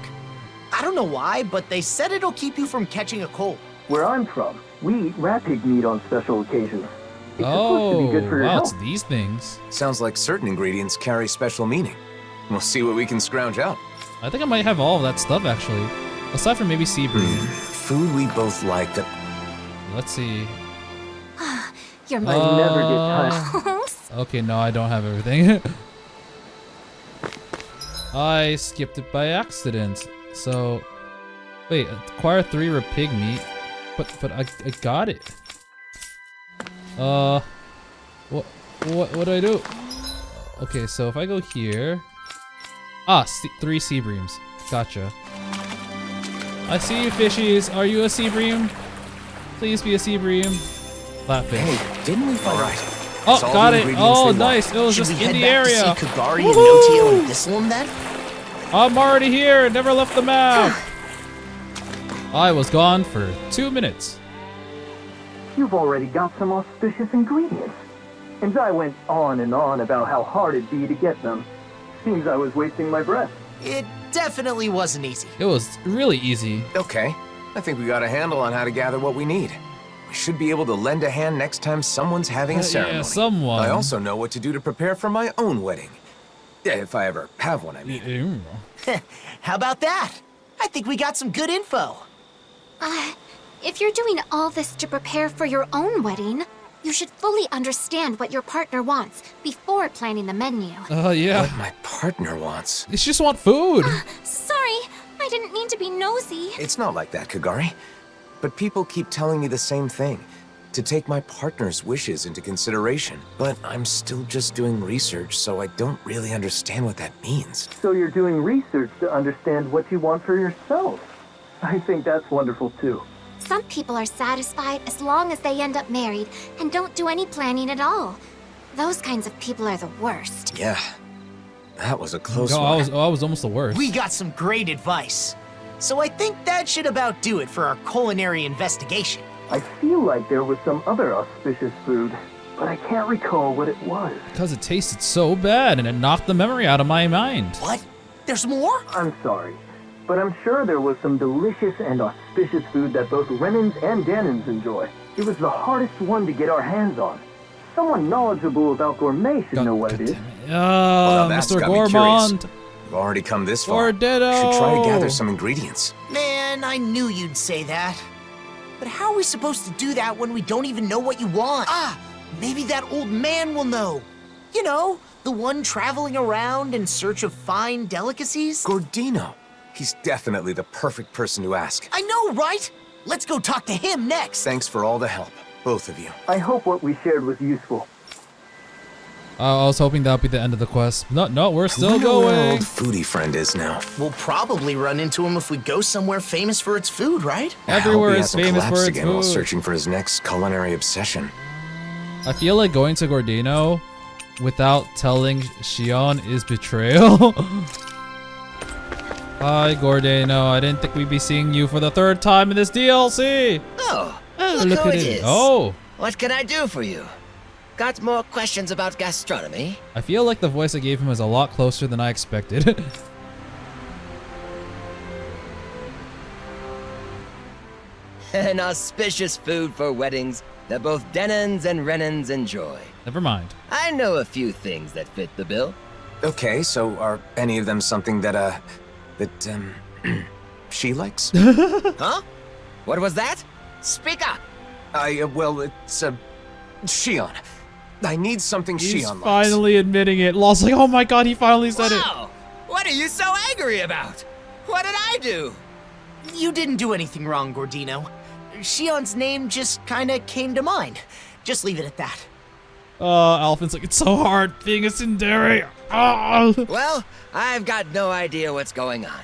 I don't know why, but they said it'll keep you from catching a cold. Where I'm from, we eat rat pig meat on special occasions. It's supposed to be good for your wow, health. it's these things. Sounds like certain ingredients carry special meaning. We'll see what we can scrounge out. I think I might have all of that stuff actually. Aside from maybe sea bream. Food we both like that. Let's see. You're I never get time. Okay, no, I don't have everything. I skipped it by accident. So, wait, acquire 3 rare pig meat, but I got it. What do I do? Okay, so if I go here, 3 sea breams. Gotcha. I see you, fishies. Are you a sea bream? Please be a sea bream. Flatfish. Hey, didn't we find right? Oh, got it. Oh, nice. It was Should just we in head the back area. to see Kagari and Notio and Thistleum then? I'm already here. Never left the map. I was gone for 2 minutes. You've already got some auspicious ingredients. And I went on and on about how hard it'd be to get them. Seems I was wasting my breath. It definitely wasn't easy. It was really easy. Okay, I think we got a handle on how to gather what we need. We should be able to lend a hand next time someone's having a ceremony. Yeah, someone. I also know what to do to prepare for my own wedding. Yeah, if I ever have one, I mean. How about that? I think we got some good info. If you're doing all this to prepare for your own wedding, you should fully understand what your partner wants before planning the menu. Yeah. What my partner wants. They just want food. Sorry, I I didn't mean to be nosy. It's not like that, Kagari. But people keep telling me the same thing. To take my partner's wishes into consideration. But I'm still just doing research, so I don't really understand what that means. So you're doing research to understand what you want for yourself. I think that's wonderful too. Some people are satisfied as long as they end up married and don't do any planning at all. Those kinds of people are the worst. Yeah, that was a close Oh, one. I was almost the worst. We got some great advice. So I think that should about do it for our culinary investigation. I feel like there was some other auspicious food, but I can't recall what it was. Because it tasted so bad and it knocked the memory out of my mind. What? There's more? I'm sorry, but I'm sure there was some delicious and auspicious food that both Renans and Dahnans enjoy. It was the hardest one to get our hands on. Someone knowledgeable about gourmet should know what it is. Well, now that's Mr. got me curious. Gourmand. We've already come this far. Gordetto. Should try to gather some ingredients. Man, I knew you'd say that. But how are we supposed to do that when we don't even know what you want? Ah, maybe that old man will know. You know, the one traveling around in search of fine delicacies? Gordino. He's definitely the perfect person to ask. I know, right? Let's go talk to him next. Thanks for all the help, both of you. I hope what we shared was useful. I was hoping that would be the end of the quest. No, we're still Where our going. old foodie friend is now. We'll probably run into him if we go somewhere famous for its food, right? Everywhere I hope he is hasn't famous for collapsed its again while food. searching for his next culinary obsession. I feel like going to Gordino without telling Shion is betrayal. Hi, Gordino. I didn't think we'd be seeing you for the third time in this DLC. Oh, Look who at it it. is. Oh. What can I do for you? Got more questions about gastronomy? I feel like the voice I gave him is a lot closer than I expected. An auspicious food for weddings that both Denons and Renans enjoy. Never mind. I know a few things that fit the bill. Okay, so are any of them something that, she likes? Huh? What was that? Speak up! Well, it's, Shion. I need something He's Shion likes. finally admitting it. Law's like, oh my god, he finally said it. Wow! What are you so angry about? What did I do? You didn't do anything wrong, Gordino. Shion's name just kinda came to mind. Just leave it at that. Alphin's like, it's so hard being a tsundere. Ah. Well, I've got no idea what's going on.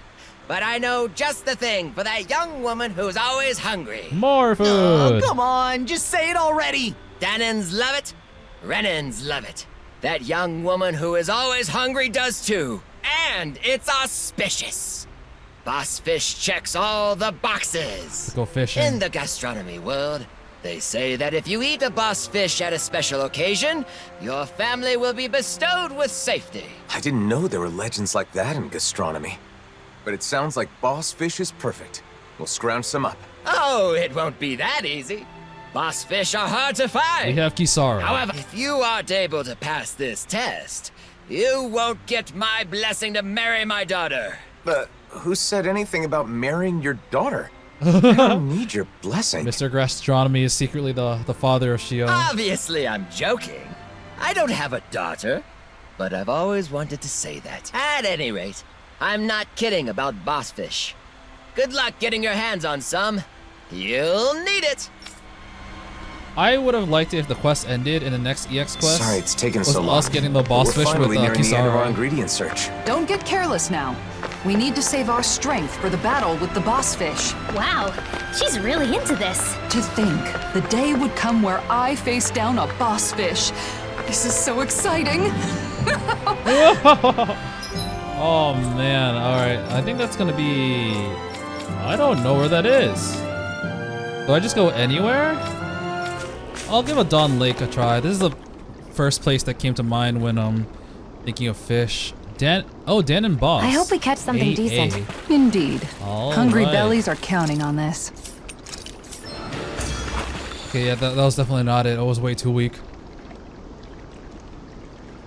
But I know just the thing for that young woman who's always hungry. More food. Oh, come on, just say it already. Dahnans love it. Renans love it. That young woman who is always hungry does too. And it's auspicious. Boss Fish checks all the boxes. Let's go fishing. In the gastronomy world, they say that if you eat a boss fish at a special occasion, your family will be bestowed with safety. I didn't know there were legends like that in gastronomy. But it sounds like boss fish is perfect. We'll scrounge some up. Oh, it won't be that easy. Boss fish are hard to find. We have Kisara. However, if you aren't able to pass this test, you won't get my blessing to marry my daughter. But who said anything about marrying your daughter? I don't need your blessing. Mr. Gastronomy is secretly the father of Shion. Obviously, I'm joking. I don't have a daughter, but I've always wanted to say that. At any rate, I'm not kidding about boss fish. Good luck getting your hands on some. You'll need it. I would have liked it if the quest ended in the next EX quest. Sorry, it's taken was so long. us getting the boss We're fish with finally nearing the end of our Kisara. ingredient search. Don't get careless now. We need to save our strength for the battle with the boss fish. Wow, she's really into this. To think, the day would come where I face down a boss fish. This is so exciting. Oh man, alright. I think that's gonna be... I don't know where that is. Do I just go anywhere? I'll give a Dawn Lake a try. This is the first place that came to mind when thinking of fish. Dahnan boss. I hope we catch something 8A. decent. Indeed. All Hungry right. bellies are counting on this. Okay, yeah, that was definitely not it. I was way too weak.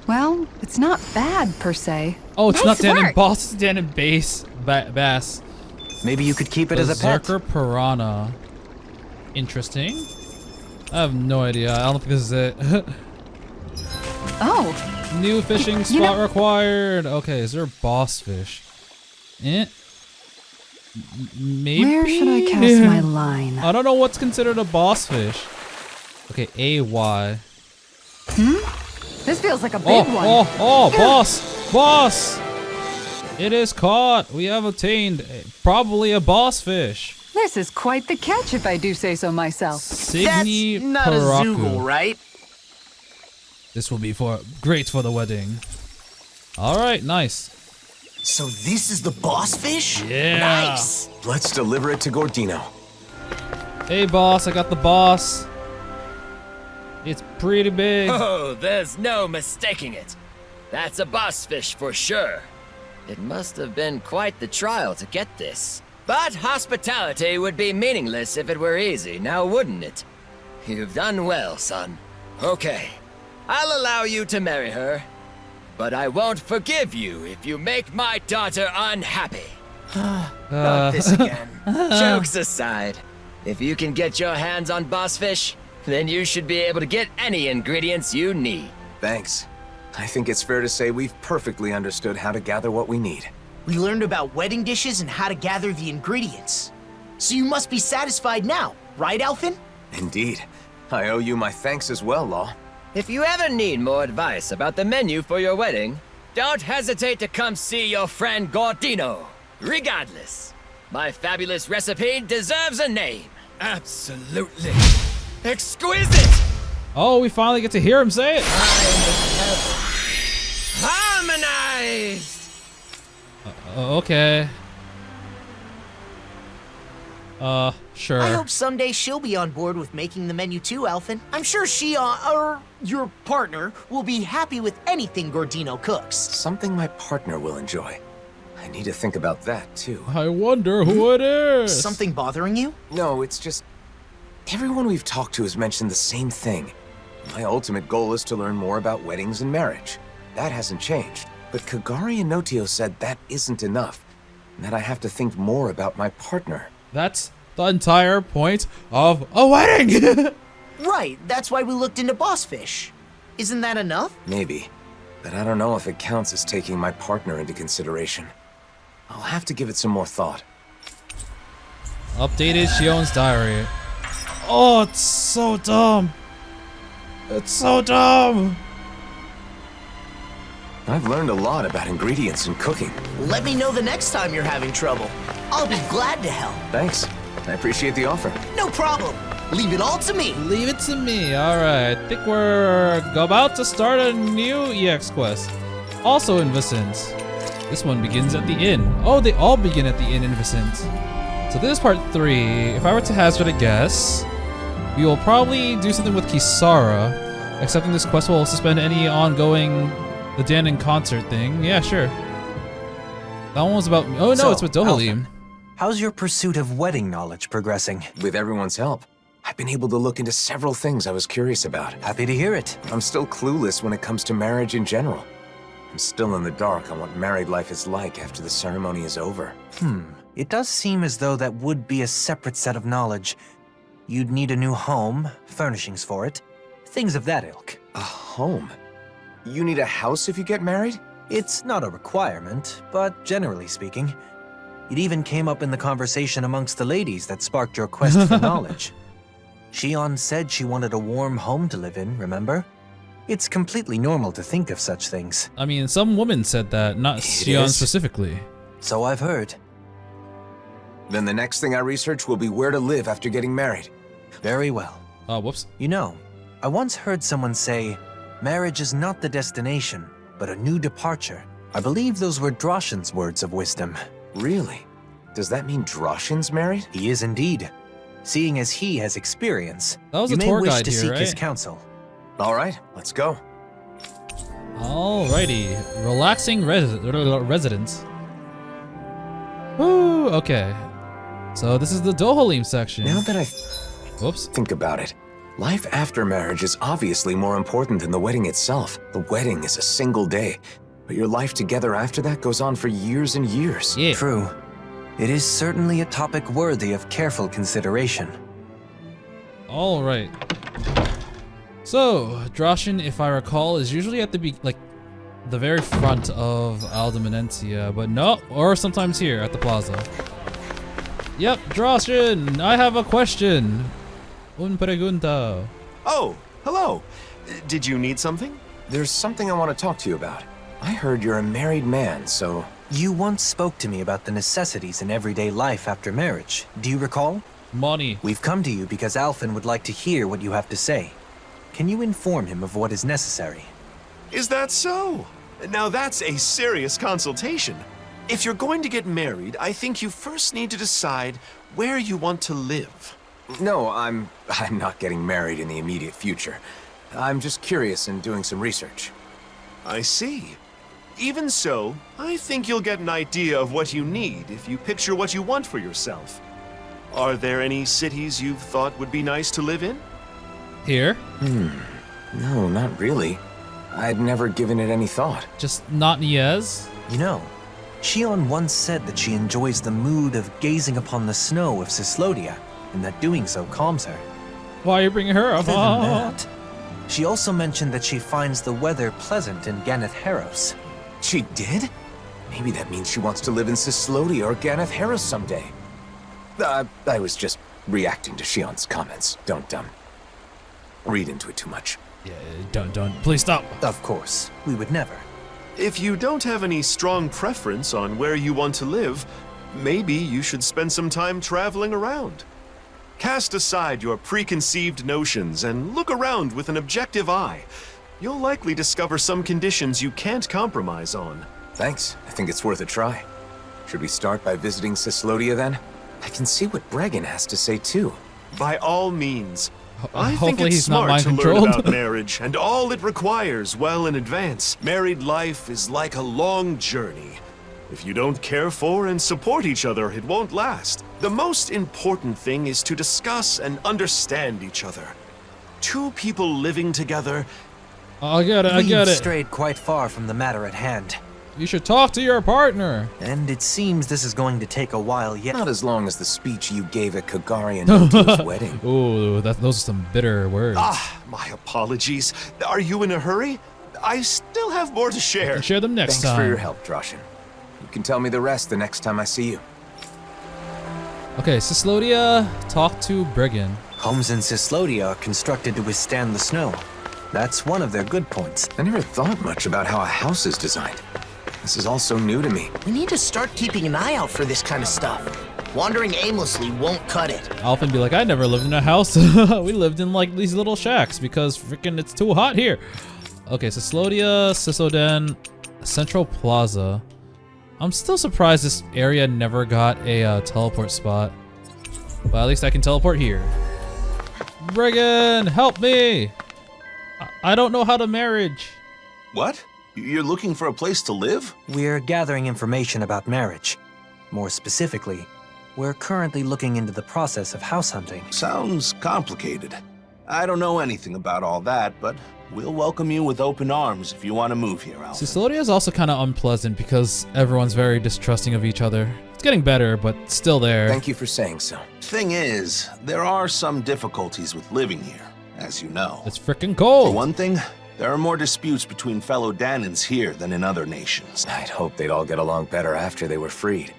Well, it's not bad per se. Oh, it's Nice not Dahnan work. boss, it's Dahnan bass. Maybe you could keep it as a pet. Berserker piranha. Interesting. I have no idea. I don't think this is it. Oh. New fishing You spot know- required. Okay, is there a boss fish? Eh. Maybe? Where should I cast my line? I don't know what's considered a boss fish. Okay, AY. This feels like a big one. Boss! Boss! It is caught. We have obtained probably a boss fish. This is quite the catch, if I do say so myself. Signy That's not Paraku. a Zoogle, right? This will be great for the wedding. All right, nice. So this is the boss fish? Yeah. Nice. Let's deliver it to Gordino. Hey, boss, I got the boss. It's pretty big. Oh, there's no mistaking it. That's a boss fish for sure. It must have been quite the trial to get this. But hospitality would be meaningless if it were easy, now wouldn't it? You've done well, son. Okay, I'll allow you to marry her. But I won't forgive you if you make my daughter unhappy. Not this again. Jokes aside, if you can get your hands on boss fish, then you should be able to get any ingredients you need. Thanks. I think it's fair to say we've perfectly understood how to gather what we need. We learned about wedding dishes and how to gather the ingredients. So you must be satisfied now, right, Alphen? Indeed. I owe you my thanks as well, Law. If you ever need more advice about the menu for your wedding, don't hesitate to come see your friend Gordino. Regardless, my fabulous recipe deserves a name. Absolutely exquisite! Oh, we finally get to hear him say it. Harmonized! Okay. Sure. I hope someday she'll be on board with making the menu too, Alphen. I'm sure she, or your partner, will be happy with anything Gordino cooks. Something my partner will enjoy. I need to think about that, too. I wonder who it is. Something bothering you? No, it's just... everyone we've talked to has mentioned the same thing. My ultimate goal is to learn more about weddings and marriage. That hasn't changed. But Kagari and Notio said that isn't enough, and that I have to think more about my partner. That's the entire point of a wedding! Right, that's why we looked into boss fish. Isn't that enough? Maybe, but I don't know if it counts as taking my partner into consideration. I'll have to give it some more thought. Updated Shion's diary. Oh, it's so dumb. It's so dumb. I've learned a lot about ingredients and cooking. Let me know the next time you're having trouble. I'll be glad to help. Thanks. I appreciate the offer. No problem. Leave it all to me. Leave it to me. All right. I think we're about to start a new EX quest. Also in Vicent. This one begins at the inn. Oh, they all begin at the inn in Vicent. So this is part 3. If I were to hazard a guess, we will probably do something with Kisara. Accepting this quest will suspend any ongoing the Dahnan concert thing. Yeah, sure. That one was about... oh, no, So, it's with Dohalim. How's your pursuit of wedding knowledge progressing? With everyone's help, I've been able to look into several things I was curious about. Happy to hear it. I'm still clueless when it comes to marriage in general. I'm still in the dark on what married life is like after the ceremony is over. It does seem as though that would be a separate set of knowledge. You'd need a new home, furnishings for it, things of that ilk. A home? You need a house if you get married? It's not a requirement, but generally speaking, it even came up in the conversation amongst the ladies that sparked your quest for knowledge. Shion said she wanted a warm home to live in, remember? It's completely normal to think of such things. I mean, some women said that, not Sion specifically. So I've heard. Then the next thing I research will be where to live after getting married. Very well. Oh, whoops. You know, I once heard someone say, marriage is not the destination, but a new departure. I believe those were Droshin's words of wisdom. Really? Does that mean Droshin's married? He is indeed. Seeing as he has experience, that was you a may tour wish guide to here, seek right? his counsel. All right, let's go. Alrighty. Relaxing residence. Woo, okay. So this is the Dohalim section. Now that I whoops. think about it, life after marriage is obviously more important than the wedding itself. The wedding is a single day, but your life together after that goes on for years and years. Yeah. True. It is certainly a topic worthy of careful consideration. All right. So, Droshin, if I recall, is usually at the the very front of Aldemenencia, but no, or sometimes here at the plaza. Yep, Droshin, I have a question. Un pregunta. Oh, hello. Did you need something? There's something I want to talk to you about. I heard you're a married man, so... You once spoke to me about the necessities in everyday life after marriage. Do you recall? Money. We've come to you because Alphen would like to hear what you have to say. Can you inform him of what is necessary? Is that so? Now that's a serious consultation. If you're going to get married, I think you first need to decide where you want to live. No, I'm not getting married in the immediate future. I'm just curious and doing some research. I see. Even so, I think you'll get an idea of what you need if you picture what you want for yourself. Are there any cities you've thought would be nice to live in? Here? No, not really. I'd never given it any thought. Just not Niez? You know, Shion once said that she enjoys the mood of gazing upon the snow of Cislodia, and that doing so calms her. Why are you bringing her up? Other than that, she also mentioned that she finds the weather pleasant in Ganath Haros. She did? Maybe that means she wants to live in Cislodia or Ganath Haros someday. I was just reacting to Shion's comments. Don't read into it too much. Yeah, don't. Please stop. Of course, we would never. If you don't have any strong preference on where you want to live, maybe you should spend some time traveling around. Cast aside your preconceived notions and look around with an objective eye. You'll likely discover some conditions you can't compromise on. Thanks. I think it's worth a try. Should we start by visiting Cislodia then? I can see what Bregan has to say too. By all means. I think Hopefully it's he's not smart to learn mind-controlled. about marriage and all it requires well in advance. Married life is like a long journey. If you don't care for and support each other, it won't last. The most important thing is to discuss and understand each other. Two people living together. I get it. We've strayed quite far from the matter at hand. You should talk to your partner. And it seems this is going to take a while yet. Not as long as the speech you gave at Kagari and Noti's wedding. Ooh, those are some bitter words. My apologies. Are you in a hurry? I still have more to share. Share them next Thanks time. for your help, Droshin. You can tell me the rest the next time I see you. Okay, Cislodia, talk to Bregan. Homes in Cislodia are constructed to withstand the snow. That's one of their good points. I never thought much about how a house is designed. This is all so new to me. We need to start keeping an eye out for this kind of stuff. Wandering aimlessly won't cut it. Alphen be like, I never lived in a house. We lived in like these little shacks because freaking it's too hot here. Okay, Cislodia, Sisoden, Central Plaza. I'm still surprised this area never got a teleport spot. But at least I can teleport here. Bregan, help me! I don't know how to marriage. What? You're looking for a place to live? We're gathering information about marriage. More specifically, we're currently looking into the process of house hunting. Sounds complicated. I don't know anything about all that, but we'll welcome you with open arms if you want to move here, Alpha. Cislodia is also kind of unpleasant because everyone's very distrusting of each other. It's getting better, but still there. Thank you for saying so. Thing is, there are some difficulties with living here, as you know. It's freaking cold. For one thing, there are more disputes between fellow Dahnans here than in other nations. I'd hope they'd all get along better after they were freed.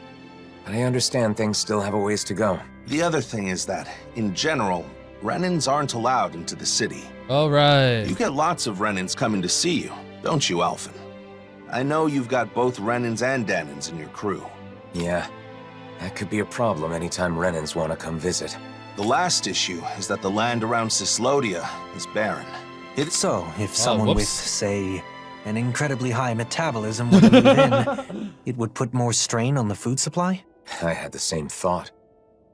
But I understand things still have a ways to go. The other thing is that, in general, Renans aren't allowed into the city. All right. You get lots of Renans coming to see you, don't you, Alphen? I know you've got both Renans and Dahnans in your crew. Yeah, that could be a problem anytime Renans want to come visit. The last issue is that the land around Cislodia is barren. So, if someone with, say, an incredibly high metabolism were to move in, it would put more strain on the food supply? I had the same thought.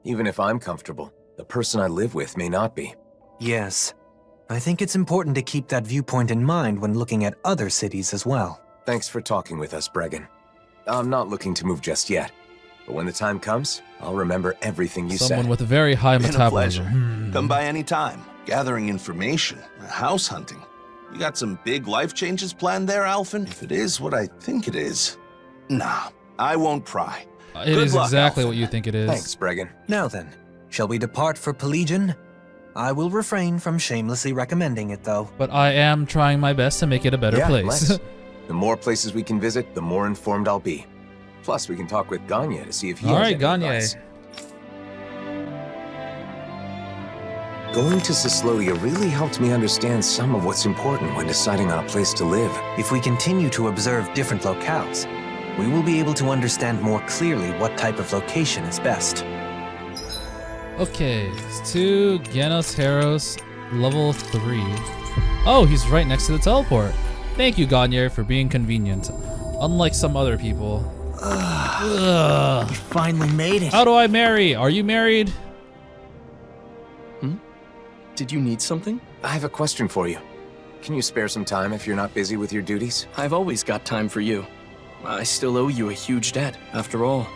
Even if I'm comfortable, the person I live with may not be. Yes. I think it's important to keep that viewpoint in mind when looking at other cities as well. Thanks for talking with us, Bregan. I'm not looking to move just yet, but when the time comes, I'll remember everything you said. Someone with a very high metabolism. A pleasure. Come by any time. Gathering information, house hunting. You got some big life changes planned there, Alphen? If it is what I think it is, nah, I won't pry. It is exactly what you think it is. Thanks, Bregan. Now then, shall we depart for Pelegion? I will refrain from shamelessly recommending it, though. But I am trying my best to make it a better place. Let's. The more places we can visit, the more informed I'll be. Plus, we can talk with Gagne to see if he has any advice. Going to Cyslodia really helped me understand some of what's important when deciding on a place to live. If we continue to observe different locales, we will be able to understand more clearly what type of location is best. Okay, it's to Genos Heros, level 3. Oh, he's right next to the teleport. Thank you, Gagne, for being convenient. Unlike some other people. Ugh. You finally made it. How do I marry? Are you married? Did you need something? I have a question for you. Can you spare some time if you're not busy with your duties? I've always got time for you. I still owe you a huge debt. After all,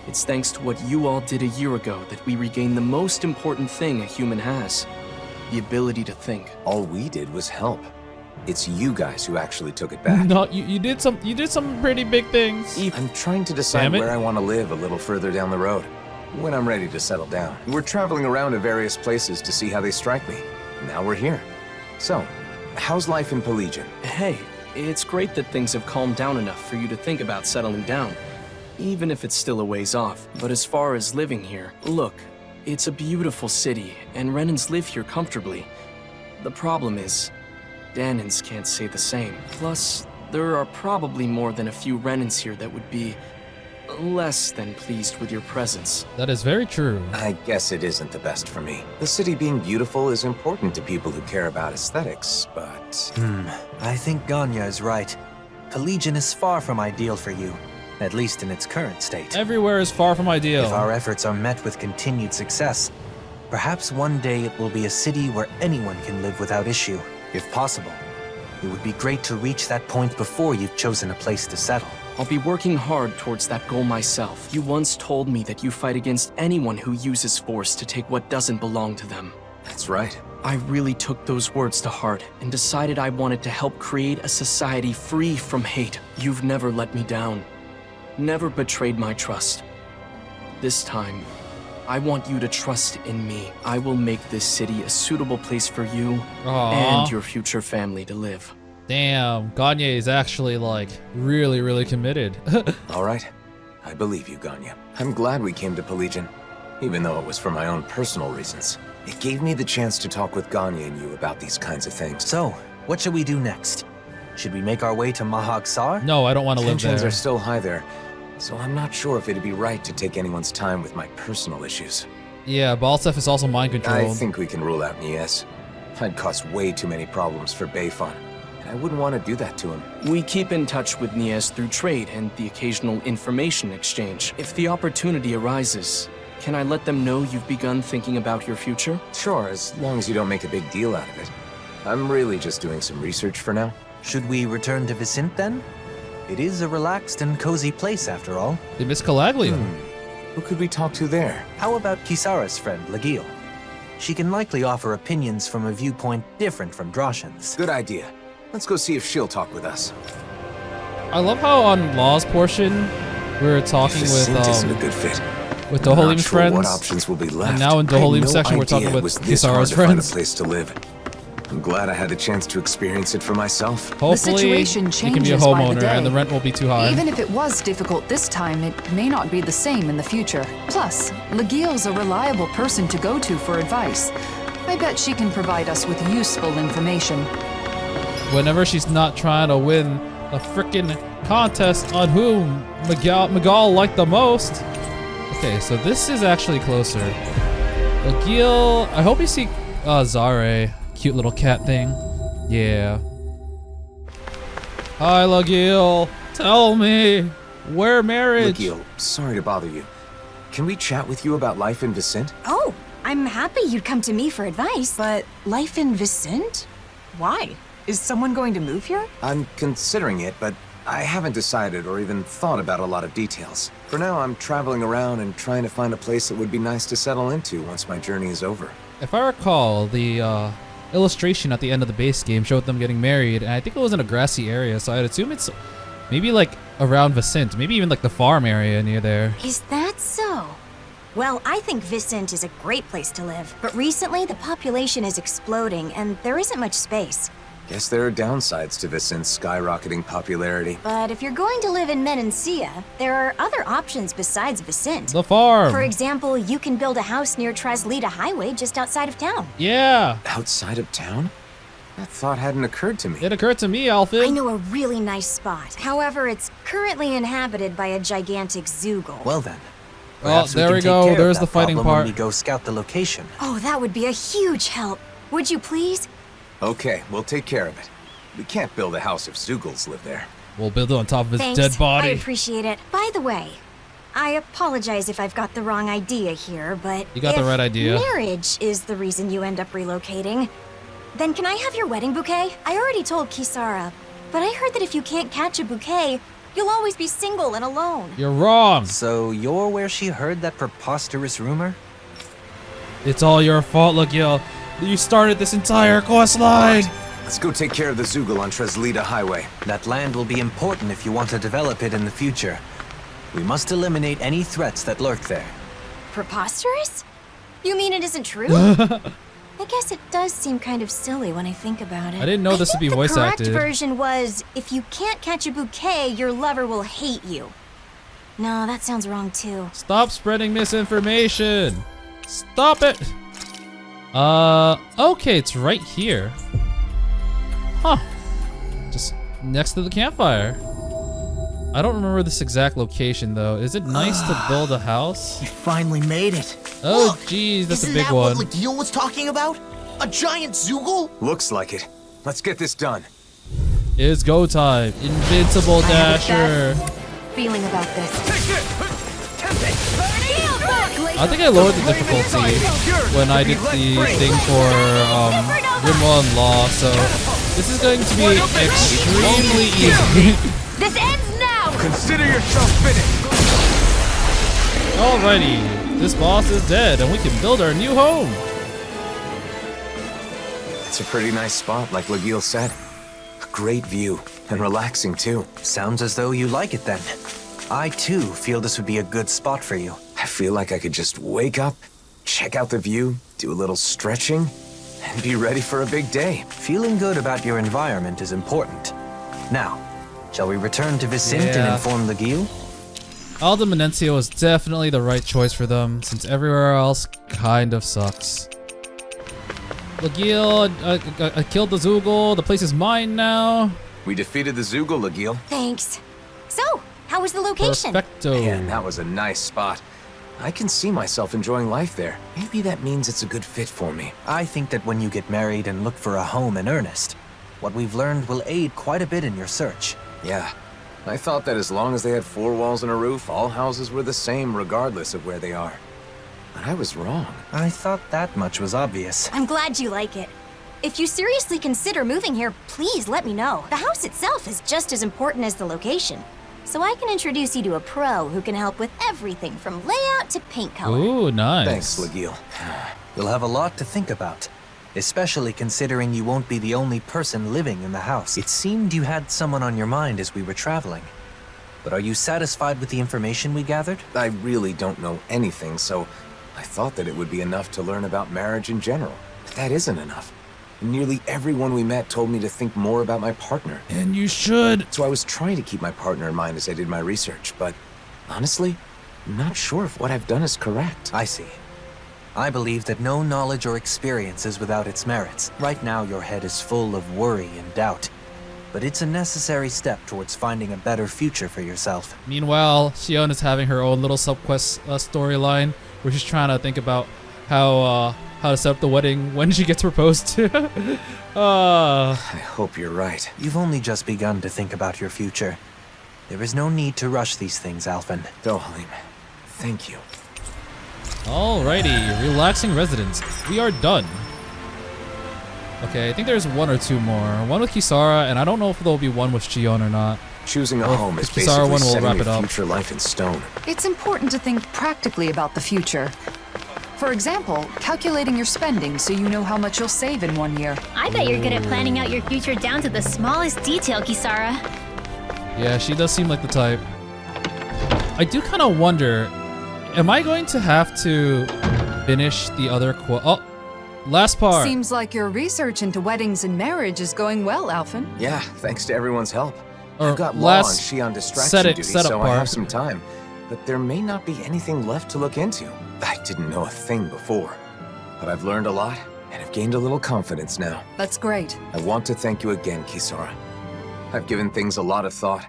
it's thanks to what you all did a year ago that we regained the most important thing a human has. The ability to think. All we did was help. It's you guys who actually took it back. No, you did some pretty big things. I'm trying to decide where I want to live a little further down the road. When I'm ready to settle down. We're traveling around to various places to see how they strike me. Now we're here. So, how's life in Pelegion? Hey, it's great that things have calmed down enough for you to think about settling down. Even if it's still a ways off. But as far as living here, look, it's a beautiful city, and Renans live here comfortably. The problem is, Dahnans can't say the same. Plus, there are probably more than a few Renans here that would be less than pleased with your presence. That is very true. I guess it isn't the best for me. The city being beautiful is important to people who care about aesthetics, but... I think Ganya is right. Pelegion is far from ideal for you, at least in its current state. Everywhere is far from ideal. If our efforts are met with continued success, perhaps one day it will be a city where anyone can live without issue. If possible, it would be great to reach that point before you've chosen a place to settle. I'll be working hard towards that goal myself. You once told me that you fight against anyone who uses force to take what doesn't belong to them. That's right. I really took those words to heart and decided I wanted to help create a society free from hate. You've never let me down. Never betrayed my trust. This time, I want you to trust in me. I will make this city a suitable place for you and your future family to live. Damn, Gagne is actually like really committed. All right, I believe you, Gagne. I'm glad we came to Pelegion, even though it was for my own personal reasons. It gave me the chance to talk with Gagne and you about these kinds of things. So, what should we do next? Should we make our way to Mahag Sar? No, I don't want to live there. Tensions are still high there, so I'm not sure if it'd be right to take anyone's time with my personal issues. Yeah, Balsef is also mind controlled. I think we can rule out Nies. I'd cause way too many problems for Bayfun. I wouldn't want to do that to him. We keep in touch with Nies through trade and the occasional information exchange. If the opportunity arises, can I let them know you've begun thinking about your future? Sure, as long as you don't make a big deal out of it. I'm really just doing some research for now. Should we return to Vicente then? It is a relaxed and cozy place after all. They miss Calaglio. Who could we talk to there? How about Kisara's friend, Legil? She can likely offer opinions from a viewpoint different from Droshan's. Good idea. Let's go see if she'll talk with us. I love how on Law's portion, we were talking with isn't a good fit. With Dohalim's friends. What options will be left? And now in Dohalim's section, we're talking with Kisara's friends. A place to live. I'm glad I had the chance to experience it for myself. Hopefully, the situation you changes can be a by the homeowner day. and the rent won't be too high. Even if it was difficult this time, it may not be the same in the future. Plus, Legil's a reliable person to go to for advice. I bet she can provide us with useful information. Whenever she's not trying to win a frickin' contest on whom Miguel liked the most. Okay, so this is actually closer. Legil, I hope you see Zare. Cute little cat thing. Yeah. Hi, Legil. Tell me, where marriage? Legil, sorry to bother you. Can we chat with you about life in Vicente? Oh, I'm happy you'd come to me for advice. But life in Vicente? Why? Is someone going to move here? I'm considering it, but I haven't decided or even thought about a lot of details. For now, I'm traveling around and trying to find a place that would be nice to settle into once my journey is over. If I recall, the illustration at the end of the base game showed them getting married, and I think it was in a grassy area, so I'd assume it's maybe like around Vicente, maybe even like the farm area near there. Is that so? Well, I think Vicente is a great place to live, but recently the population is exploding and there isn't much space. Guess there are downsides to Vicent's skyrocketing popularity. But if you're going to live in Menancia, there are other options besides Vicent. The farm. For example, you can build a house near Traslita Highway just outside of town. Yeah. Outside of town? That thought hadn't occurred to me. It occurred to me, Alfred. I know a really nice spot. However, it's currently inhabited by a gigantic Zoogle. Well then. Well, there we go. There's the fighting part. When we go scout the location. Oh, that would be a huge help. Would you please? Okay, we'll take care of it. We can't build a house if Zoogles live there. We'll build it on top of his Thanks. dead body. I appreciate it. By the way, I apologize if I've got the wrong idea here, but You got the right idea. Marriage is the reason you end up relocating. Then can I have your wedding bouquet? I already told Kisara, but I heard that if you can't catch a bouquet, you'll always be single and alone. You're wrong. So you're where she heard that preposterous rumor? It's all your fault, Lagil. You started this entire quest line. Let's go take care of the Zoogle on Traslita Highway. That land will be important if you want to develop it in the future. We must eliminate any threats that lurk there. Preposterous? You mean it isn't true? I guess it does seem kind of silly when I think about it. I didn't know this would be voice acted. The correct version was, if you can't catch a bouquet, your lover will hate you. No, that sounds wrong too. Stop spreading misinformation. Stop it. Okay, it's right here. Huh. Just next to the campfire. I don't remember this exact location though. Is it nice to build a house? You finally made it. Oh, geez, that's a big one. Isn't that what Lagil was talking about? A giant Zoogle? Looks like it. Let's get this done. It's go time. Invincible Dasher. Feeling about this. I think I lowered the difficulty when I did the thing for Rimwell and Law, so this is going to be extremely easy. This ends now! Consider yourself finished! Alrighty, this boss is dead and we can build our new home. It's a pretty nice spot, like Lagil said. A great view, and relaxing too. Sounds as though you like it then. I too feel this would be a good spot for you. I feel like I could just wake up, check out the view, do a little stretching, and be ready for a big day. Feeling good about your environment is important. Now, shall we return to Vicent and inform Lagil? Alda Menencia was definitely the right choice for them, since everywhere else kind of sucks. Lagil, I killed the Zoogle. The place is mine now. We defeated the Zoogle, Lagil. Thanks. So, how was the location? Perfecto. Man, that was a nice spot. I can see myself enjoying life there. Maybe that means it's a good fit for me. I think that when you get married and look for a home in earnest, what we've learned will aid quite a bit in your search. Yeah. I thought that as long as they had 4 walls and a roof, all houses were the same regardless of where they are. But I was wrong. I thought that much was obvious. I'm glad you like it. If you seriously consider moving here, please let me know. The house itself is just as important as the location. So I can introduce you to a pro who can help with everything from layout to paint color. Ooh, nice. Thanks, Lagil. You'll have a lot to think about, especially considering you won't be the only person living in the house. It seemed you had someone on your mind as we were traveling. But are you satisfied with the information we gathered? I really don't know anything, so I thought that it would be enough to learn about marriage in general. But that isn't enough. Nearly everyone we met told me to think more about my partner. And you should. So I was trying to keep my partner in mind as I did my research, but honestly, I'm not sure if what I've done is correct. I see. I believe that no knowledge or experience is without its merits. Right now, your head is full of worry and doubt. But it's a necessary step towards finding a better future for yourself. Meanwhile, Shion is having her own little subquest storyline where she's trying to think about how to set up the wedding when she gets proposed to. I hope you're right. You've only just begun to think about your future. There is no need to rush these things, Alphen. Dohalim, thank you. Alrighty, relaxing residence. We are done. Okay, I think there's 1 or 2 more. One with Kisara, and I don't know if there'll be one with Shion or not. Choosing a home is Kisara basically one will setting wrap it your up. future life in stone. It's important to think practically about the future. For example, calculating your spending so you know how much you'll save in 1 year. I bet you're good at planning out your future down to the smallest detail, Kisara. Yeah, she does seem like the type. I do kind of wonder, am I going to have to finish the other Last part. Seems like your research into weddings and marriage is going well, Alphen. Yeah, thanks to everyone's help. Or I've got law and last Shion distraction duty, setup so I part. have some time. But there may not be anything left to look into. I didn't know a thing before. But I've learned a lot, and have gained a little confidence now. That's great. I want to thank you again, Kisara. I've given things a lot of thought,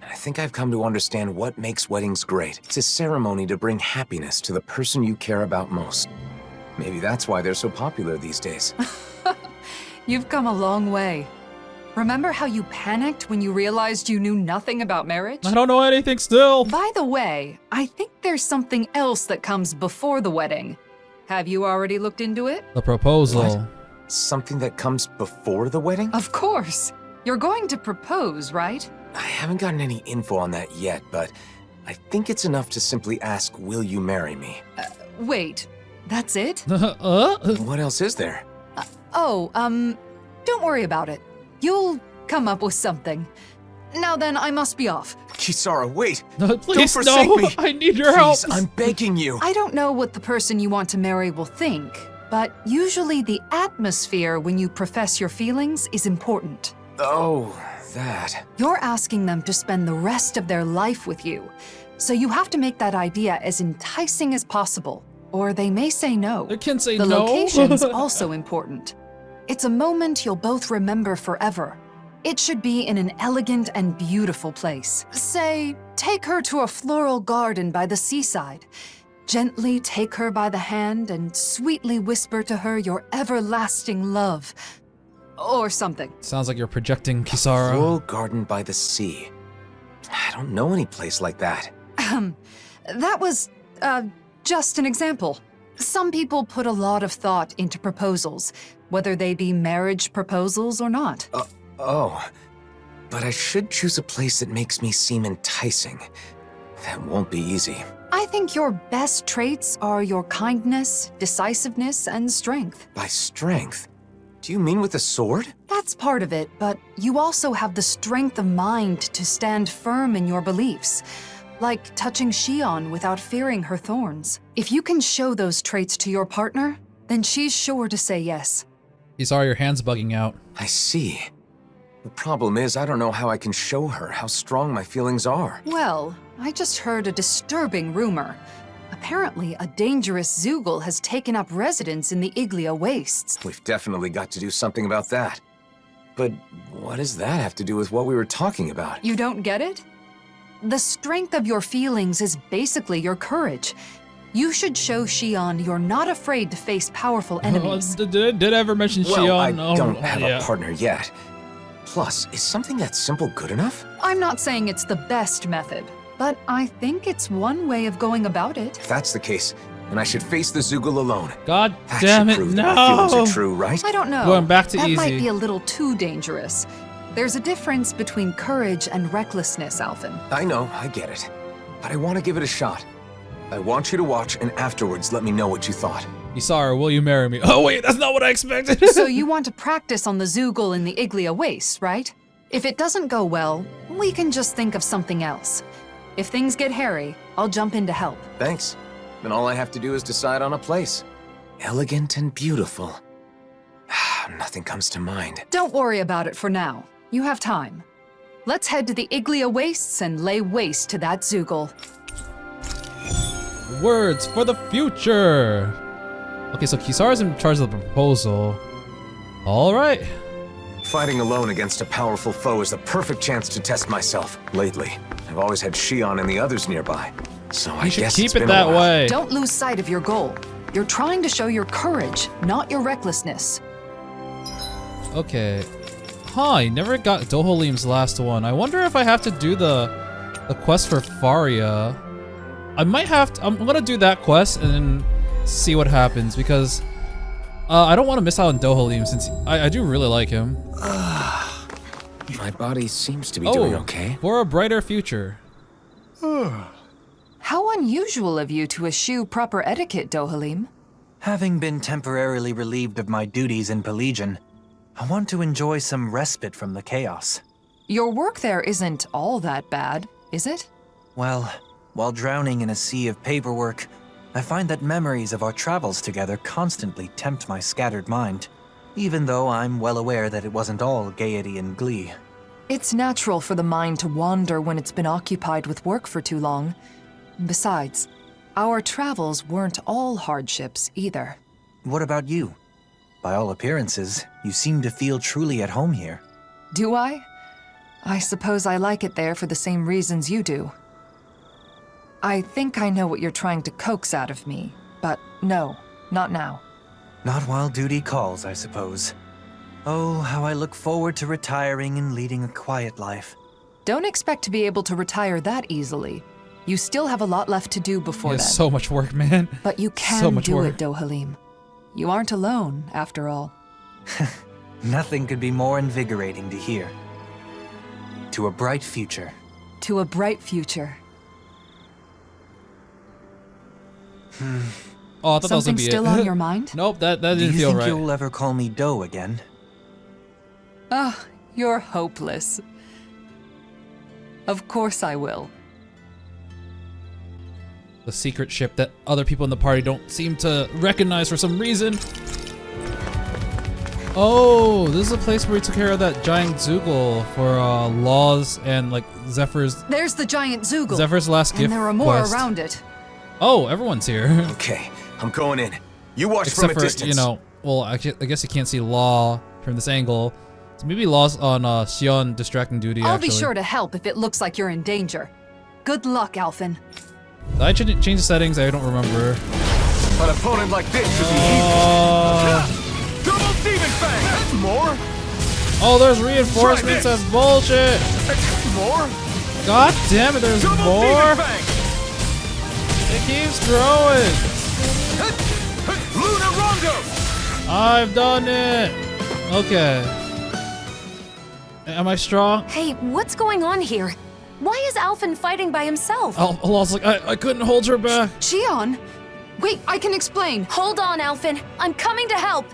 and I think I've come to understand what makes weddings great. It's a ceremony to bring happiness to the person you care about most. Maybe that's why they're so popular these days. You've come a long way. Remember how you panicked when you realized you knew nothing about marriage? I don't know anything still. By the way, I think there's something else that comes before the wedding. Have you already looked into it? The proposal. What? Something that comes before the wedding? Of course. You're going to propose, right? I haven't gotten any info on that yet, but I think it's enough to simply ask, will you marry me? Wait, that's it? What else is there? Don't worry about it. You'll come up with something. Now then, I must be off. Kisara, wait! Please, don't forsake me! I need your help! Please, I'm begging you! I don't know what the person you want to marry will think, but usually the atmosphere when you profess your feelings is important. Oh, that. You're asking them to spend the rest of their life with you, so you have to make that idea as enticing as possible, or they may say no. They can say the no. The location's also important. It's a moment you'll both remember forever. It should be in an elegant and beautiful place. Say, take her to a floral garden by the seaside. Gently take her by the hand and sweetly whisper to her your everlasting love. Or something. Sounds like you're projecting, Kisara. Floral garden by the sea. I don't know any place like that. That was, just an example. Some people put a lot of thought into proposals, whether they be marriage proposals or not. But I should choose a place that makes me seem enticing. That won't be easy. I think your best traits are your kindness, decisiveness, and strength. By strength? Do you mean with a sword? That's part of it, but you also have the strength of mind to stand firm in your beliefs. Like touching Shion without fearing her thorns. If you can show those traits to your partner, then she's sure to say yes. Kisara, your hand's bugging out. I see. The problem is, I don't know how I can show her how strong my feelings are. Well, I just heard a disturbing rumor. Apparently, a dangerous Zoogle has taken up residence in the Iglia Wastes. We've definitely got to do something about that. But what does that have to do with what we were talking about? You don't get it? The strength of your feelings is basically your courage. You should show Shion you're not afraid to face powerful enemies. Did I ever mention well, Shion? I don't have a partner yet. Plus, is something that simple good enough? I'm not saying it's the best method, but I think it's one way of going about it. If that's the case, then I should face the Zoogle alone. God that damn should it, prove no! That my feelings are true, right? I don't know. Going back to that easy. Might be a little too dangerous. There's a difference between courage and recklessness, Alphen. I know, I get it. But I want to give it a shot. I want you to watch and afterwards let me know what you thought. Kisara, will you marry me? Oh wait, that's not what I expected. So you want to practice on the Zoogle in the Iglia Wastes, right? If it doesn't go well, we can just think of something else. If things get hairy, I'll jump in to help. Thanks. Then all I have to do is decide on a place. Elegant and beautiful. Nothing comes to mind. Don't worry about it for now. You have time. Let's head to the Iglia Wastes and lay waste to that Zoogle. Words for the future. Okay, so Kisara's in charge of the proposal. All right. Fighting alone against a powerful foe is the perfect chance to test myself. Lately, I've always had Shion and the others nearby, so I guess keep it's it been that a while. way. Don't lose sight of your goal. You're trying to show your courage, not your recklessness. Okay. Huh, I never got Dohalim's last one. I wonder if I have to do the quest for Faria. I might have to, I'm gonna do that quest and then see what happens because I don't want to miss out on Dohalim since I do really like him. My body seems to be doing okay. For a brighter future. How unusual of you to eschew proper etiquette, Dohalim. Having been temporarily relieved of my duties in Pelagian, I want to enjoy some respite from the chaos. Your work there isn't all that bad, is it? Well, while drowning in a sea of paperwork, I find that memories of our travels together constantly tempt my scattered mind, even though I'm well aware that it wasn't all gaiety and glee. It's natural for the mind to wander when it's been occupied with work for too long. Besides, our travels weren't all hardships either. What about you? By all appearances, you seem to feel truly at home here. Do I? I suppose I like it there for the same reasons you do. I think I know what you're trying to coax out of me, but no, not now. Not while duty calls, I suppose. Oh, how I look forward to retiring and leading a quiet life. Don't expect to be able to retire that easily. You still have a lot left to do before then. So much work, man. But you can do it, Dohalim. You aren't alone, after all. Nothing could be more invigorating to hear. To a bright future. To a bright future. Oh, I thought that was gonna be still on your mind? Nope, that didn't Do you feel think right. you'll ever call me Doe again? Ah, you're hopeless. Of course I will. The secret ship that other people in the party don't seem to recognize for some reason. Oh, this is a place where we took care of that giant Zoogle for Laws and like Zephyr's. There's the giant Zoogle. Zephyr's last gift And there are more quest. around it. Oh, everyone's here. Okay, I'm going in. You watch Except from a for, distance. you know, well, I guess you can't see Law from this angle. So maybe Law's on Xion distracting duty, I'll actually. be sure to help if it looks like you're in danger. Good luck, Alphen. Did I change the settings? I don't remember. An opponent like this should be easy. Double Demon Fang! That's more! Oh, there's reinforcements. That's bullshit. More? God damn it, there's Double more. Demon Fang! It keeps growing. Luna Rondo! I've done it. Okay. Am I strong? Hey, what's going on here? Why is Alphen fighting by himself? Law's like, I couldn't hold her back. Xion? Wait, I can explain. Hold on, Alphen. I'm coming to help.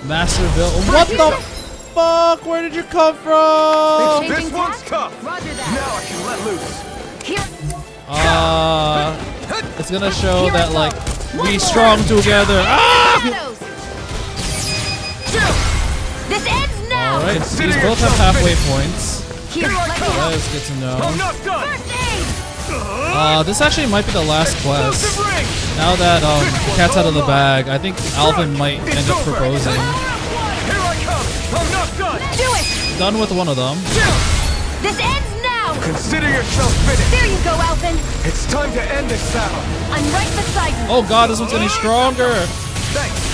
Master Bill. What the fuck? Where did you come from? This one's tough. Roger that. Now I can let loose. It's gonna show that like we strong together. Ah! This ends now. All right, these both have halfway points. That is good to know. This actually might be the last quest. Now that Cat's out of the bag, I think Alvin might end up proposing. Here I come. I'm not done. Do it. Done with one of them. This ends now. Consider yourself finished. There you go, Alvin. It's time to end this battle. I'm right beside you. Oh god, this one's getting stronger. Thanks.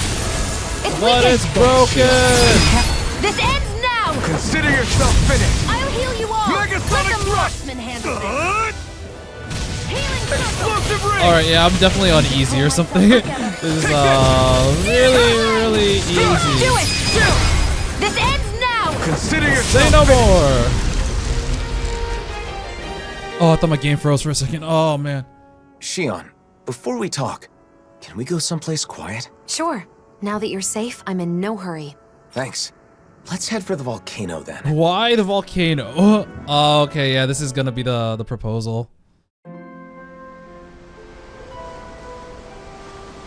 But it's broken. This ends now. Consider yourself finished. I'll heal you all. Megasonic Let the thrust. marksman handle this. Explosive ring. Alright, yeah, I'm definitely on easy or something. This is really easy. Do it. This ends now. Consider yourself Say no more. Oh, I thought my game froze for a second. Oh man. Xion, before we talk, can we go someplace quiet? Sure. Now that you're safe, I'm in no hurry. Thanks. Let's head for the volcano then. Why the volcano? Oh, okay, yeah, this is gonna be the proposal.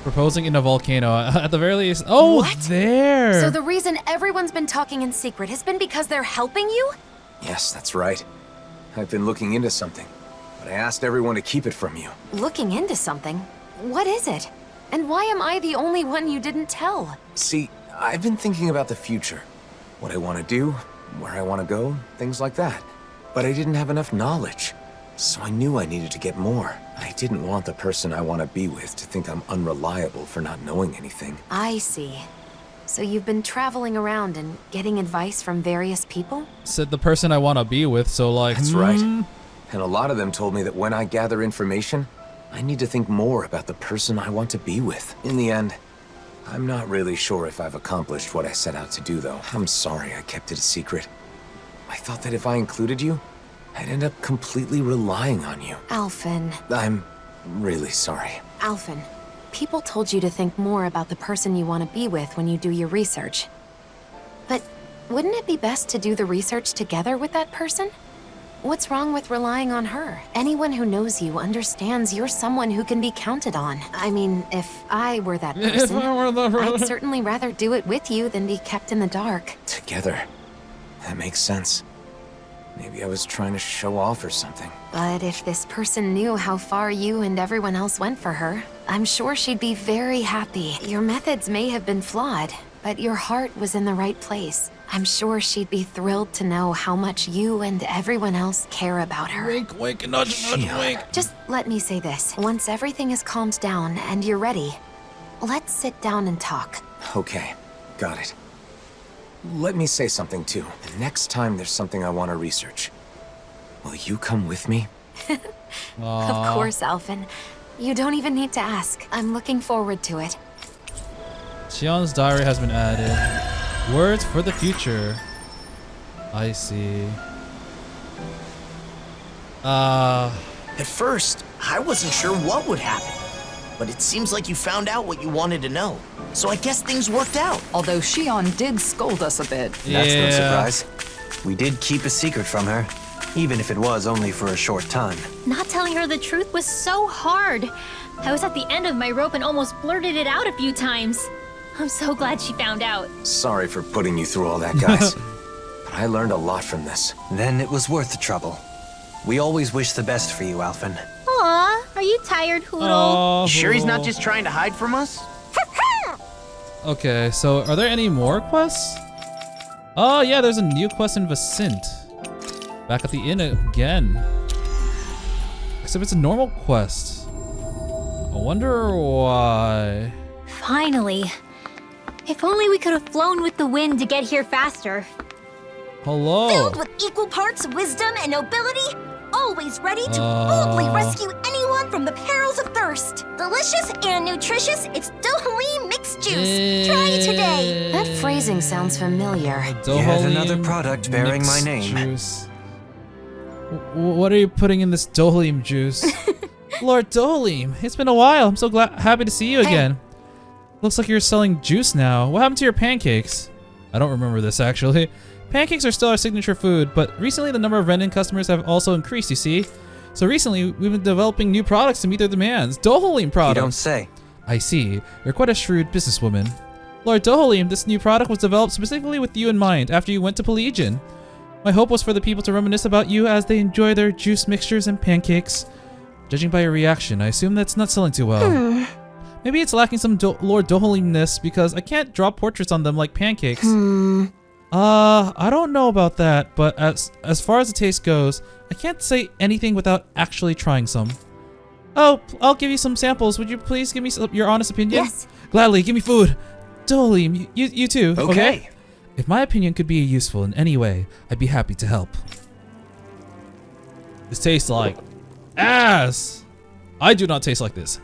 Proposing in a volcano at the very least. Oh, What? there. So the reason everyone's been talking in secret has been because they're helping you? Yes, that's right. I've been looking into something, but I asked everyone to keep it from you. Looking into something? What is it? And why am I the only one you didn't tell? See, I've been thinking about the future. What I want to do, where I want to go, things like that. But I didn't have enough knowledge. So I knew I needed to get more. I didn't want the person I want to be with to think I'm unreliable for not knowing anything. I see. So you've been traveling around and getting advice from various people? Said the person I want to be with, so like. That's right. And a lot of them told me that when I gather information, I need to think more about the person I want to be with. In the end, I'm not really sure if I've accomplished what I set out to do, though. I'm sorry I kept it a secret. I thought that if I included you, I'd end up completely relying on you. Alphen. I'm really sorry. Alphen, people told you to think more about the person you want to be with when you do your research. But wouldn't it be best to do the research together with that person? What's wrong with relying on her? Anyone who knows you understands you're someone who can be counted on. I mean, if I were that person, I'd certainly rather do it with you than be kept in the dark. Together. That makes sense. Maybe I was trying to show off or something. But if this person knew how far you and everyone else went for her, I'm sure she'd be very happy. Your methods may have been flawed, but your heart was in the right place. I'm sure she'd be thrilled to know how much you and everyone else care about her. Wink, wink, nudge, nudge, wink. Just let me say this. Once everything is calmed down and you're ready, let's sit down and talk. Okay, got it. Let me say something too. The next time there's something I want to research, will you come with me? Of course, Alphen. You don't even need to ask. I'm looking forward to it. Sion's diary has been added. Words for the future. I see. At first, I wasn't sure what would happen. But it seems like you found out what you wanted to know. So I guess things worked out. Although Sion did scold us a bit. That's no surprise. We did keep a secret from her, even if it was only for a short time. Not telling her the truth was so hard. I was at the end of my rope and almost blurted it out a few times. I'm so glad she found out. Sorry for putting you through all that, guys. But I learned a lot from this. Then it was worth the trouble. We always wish the best for you, Alphen. Aw, are you tired, Hoodle? You sure he's not just trying to hide from us? Okay, so are there any more quests? Oh yeah, there's a new quest in Vicent. Back at the inn again. Except it's a normal quest. I wonder why. Finally. If only we could have flown with the wind to get here faster. Hello. Filled with equal parts wisdom and nobility, always ready to boldly rescue anyone from the perils of thirst. Delicious and nutritious, it's Dohalim mixed juice. Try it today. That phrasing sounds familiar. Yet another product bearing my name. Juice. What are you putting in this Dohalim juice? Lord Dohalim, it's been a while. I'm so happy to see you again. Looks like you're selling juice now. What happened to your pancakes? I don't remember this actually. Pancakes are still our signature food, but recently the number of Renan customers have also increased, you see? So recently, we've been developing new products to meet their demands. Dohalim products! You don't say. I see. You're quite a shrewd businesswoman. Lord Dohalim, this new product was developed specifically with you in mind after you went to Pelagian. My hope was for the people to reminisce about you as they enjoy their juice mixtures and pancakes. Judging by your reaction, I assume that's not selling too well. Maybe it's lacking some Lord Dohalim-ness because I can't draw portraits on them like pancakes. I don't know about that, but as far as the taste goes, I can't say anything without actually trying some. Oh, I'll give you some samples. Would you please give me your honest opinion? Yes. Gladly, give me food. Dohalim, you too, Okay. If my opinion could be useful in any way, I'd be happy to help. This tastes like ass. I do not taste like this.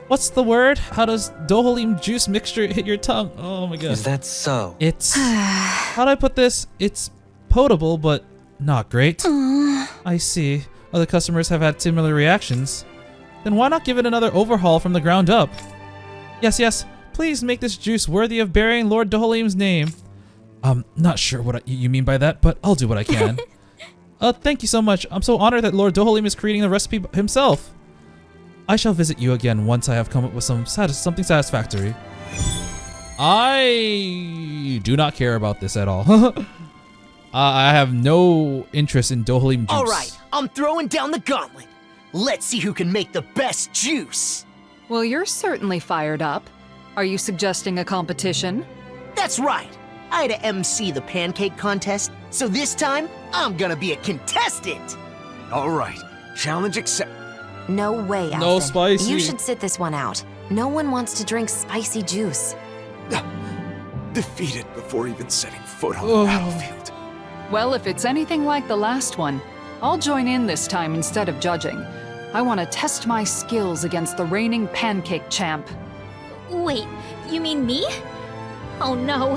What's the word? How does Dohalim juice mixture hit your tongue? Oh my god. Is that so? It's... how do I put this? It's potable, but not great. I see. Other customers have had similar reactions. Then why not give it another overhaul from the ground up? Yes. Please make this juice worthy of bearing Lord Dohalim's name. Not sure what you mean by that, but I'll do what I can. Thank you so much. I'm so honored that Lord Dohalim is creating the recipe himself. I shall visit you again once I have come up with something satisfactory. I do not care about this at all. I have no interest in Dohalim juice. All right, I'm throwing down the gauntlet. Let's see who can make the best juice. Well, you're certainly fired up. Are you suggesting a competition? That's right. I had to MC the pancake contest, so this time I'm gonna be a contestant. All right, challenge accept. No way, Alphen. No spicy. You should sit this one out. No one wants to drink spicy juice. Defeated before even setting foot on the battlefield. Well, if it's anything like the last one, I'll join in this time instead of judging. I want to test my skills against the reigning pancake champ. Wait, you mean me? Oh no,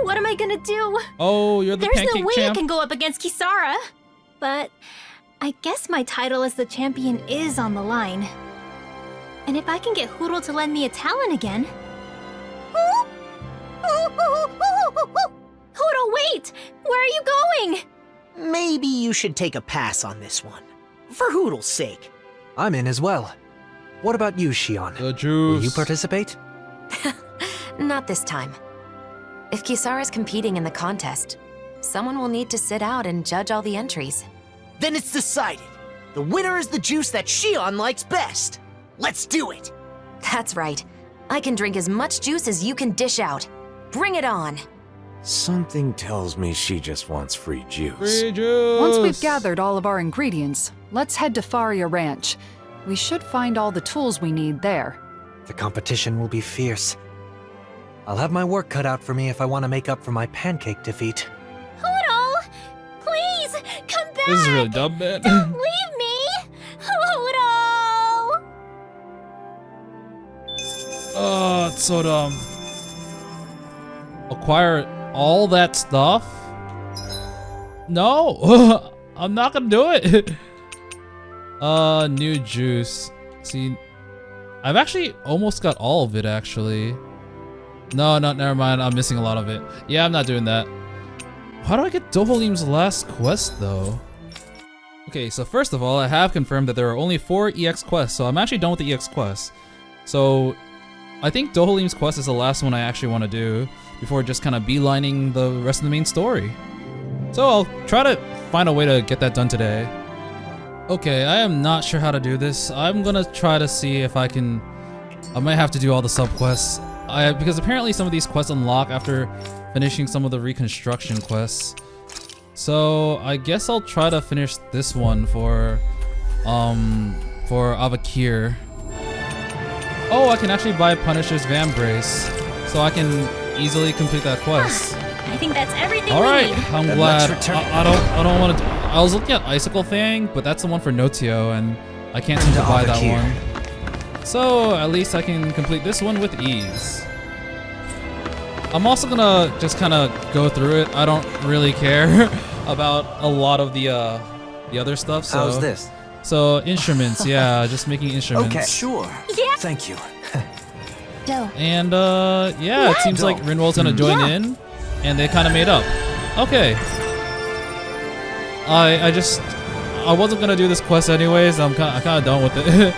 what am I gonna do? Oh, you're the There's pancake no way champ? I can go up against Kisara. But I guess my title as the champion is on the line. And if I can get Hoodle to lend me a talent again... Hoodle, wait! Where are you going? Maybe you you should take a pass on this one. For Hoodle's sake. I'm in as well. What about you, Shion? The juice. Will you participate? Not this time. If Kisara's competing in the contest, someone will need to sit out and judge all the entries. Then it's decided. The winner is the juice that Shion likes best. Let's do it. That's right. I can drink as much juice as you can dish out. Bring it on. Something tells me she just wants free juice. Free juice. Once we've gathered all of our ingredients, let's head to Faria Ranch. We should find all the tools we need there. The competition will be fierce. I'll have my work cut out for me if I want to make up for my pancake defeat. Hoodle! Please, come back! This is really dumb, man. Don't leave me! Hoodle! Oh, it's so dumb. Acquire all that stuff? No! I'm not gonna do it! New juice. See, I've actually almost got all of it, actually. No, never mind. I'm missing a lot of it. Yeah, I'm not doing that. How do I get Dohalim's last quest, though? Okay, so first of all, I have confirmed that there are only 4 EX quests, so I'm actually done with the EX quests. So, I think Dohalim's quest is the last one I actually want to do before just kind of beelining the rest of the main story. So I'll try to find a way to get that done today. Okay, I am not sure how to do this. I'm gonna try to see if I can... I might have to do all the sub-quests. Because apparently some of these quests unlock after finishing some of the reconstruction quests. So I guess I'll try to finish this one for Avakir. Oh, I can actually buy Punisher's Vambrace, so I can easily complete that quest. I think that's everything All right, we need. I'm glad. I don't want to. I was looking at Icicle Thing, but that's the one for Notio, and I can't seem to buy that one. So at least I can complete this one with ease. I'm also gonna just kind of go through it. I don't really care about a lot of the other stuff. So. How's this? So instruments, yeah, just making instruments. Okay, sure. Yeah. Thank you. And yeah, it seems like Rinwell's gonna join in, and they kind of made up. Okay. I wasn't gonna do this quest anyways. I'm kind of done with it.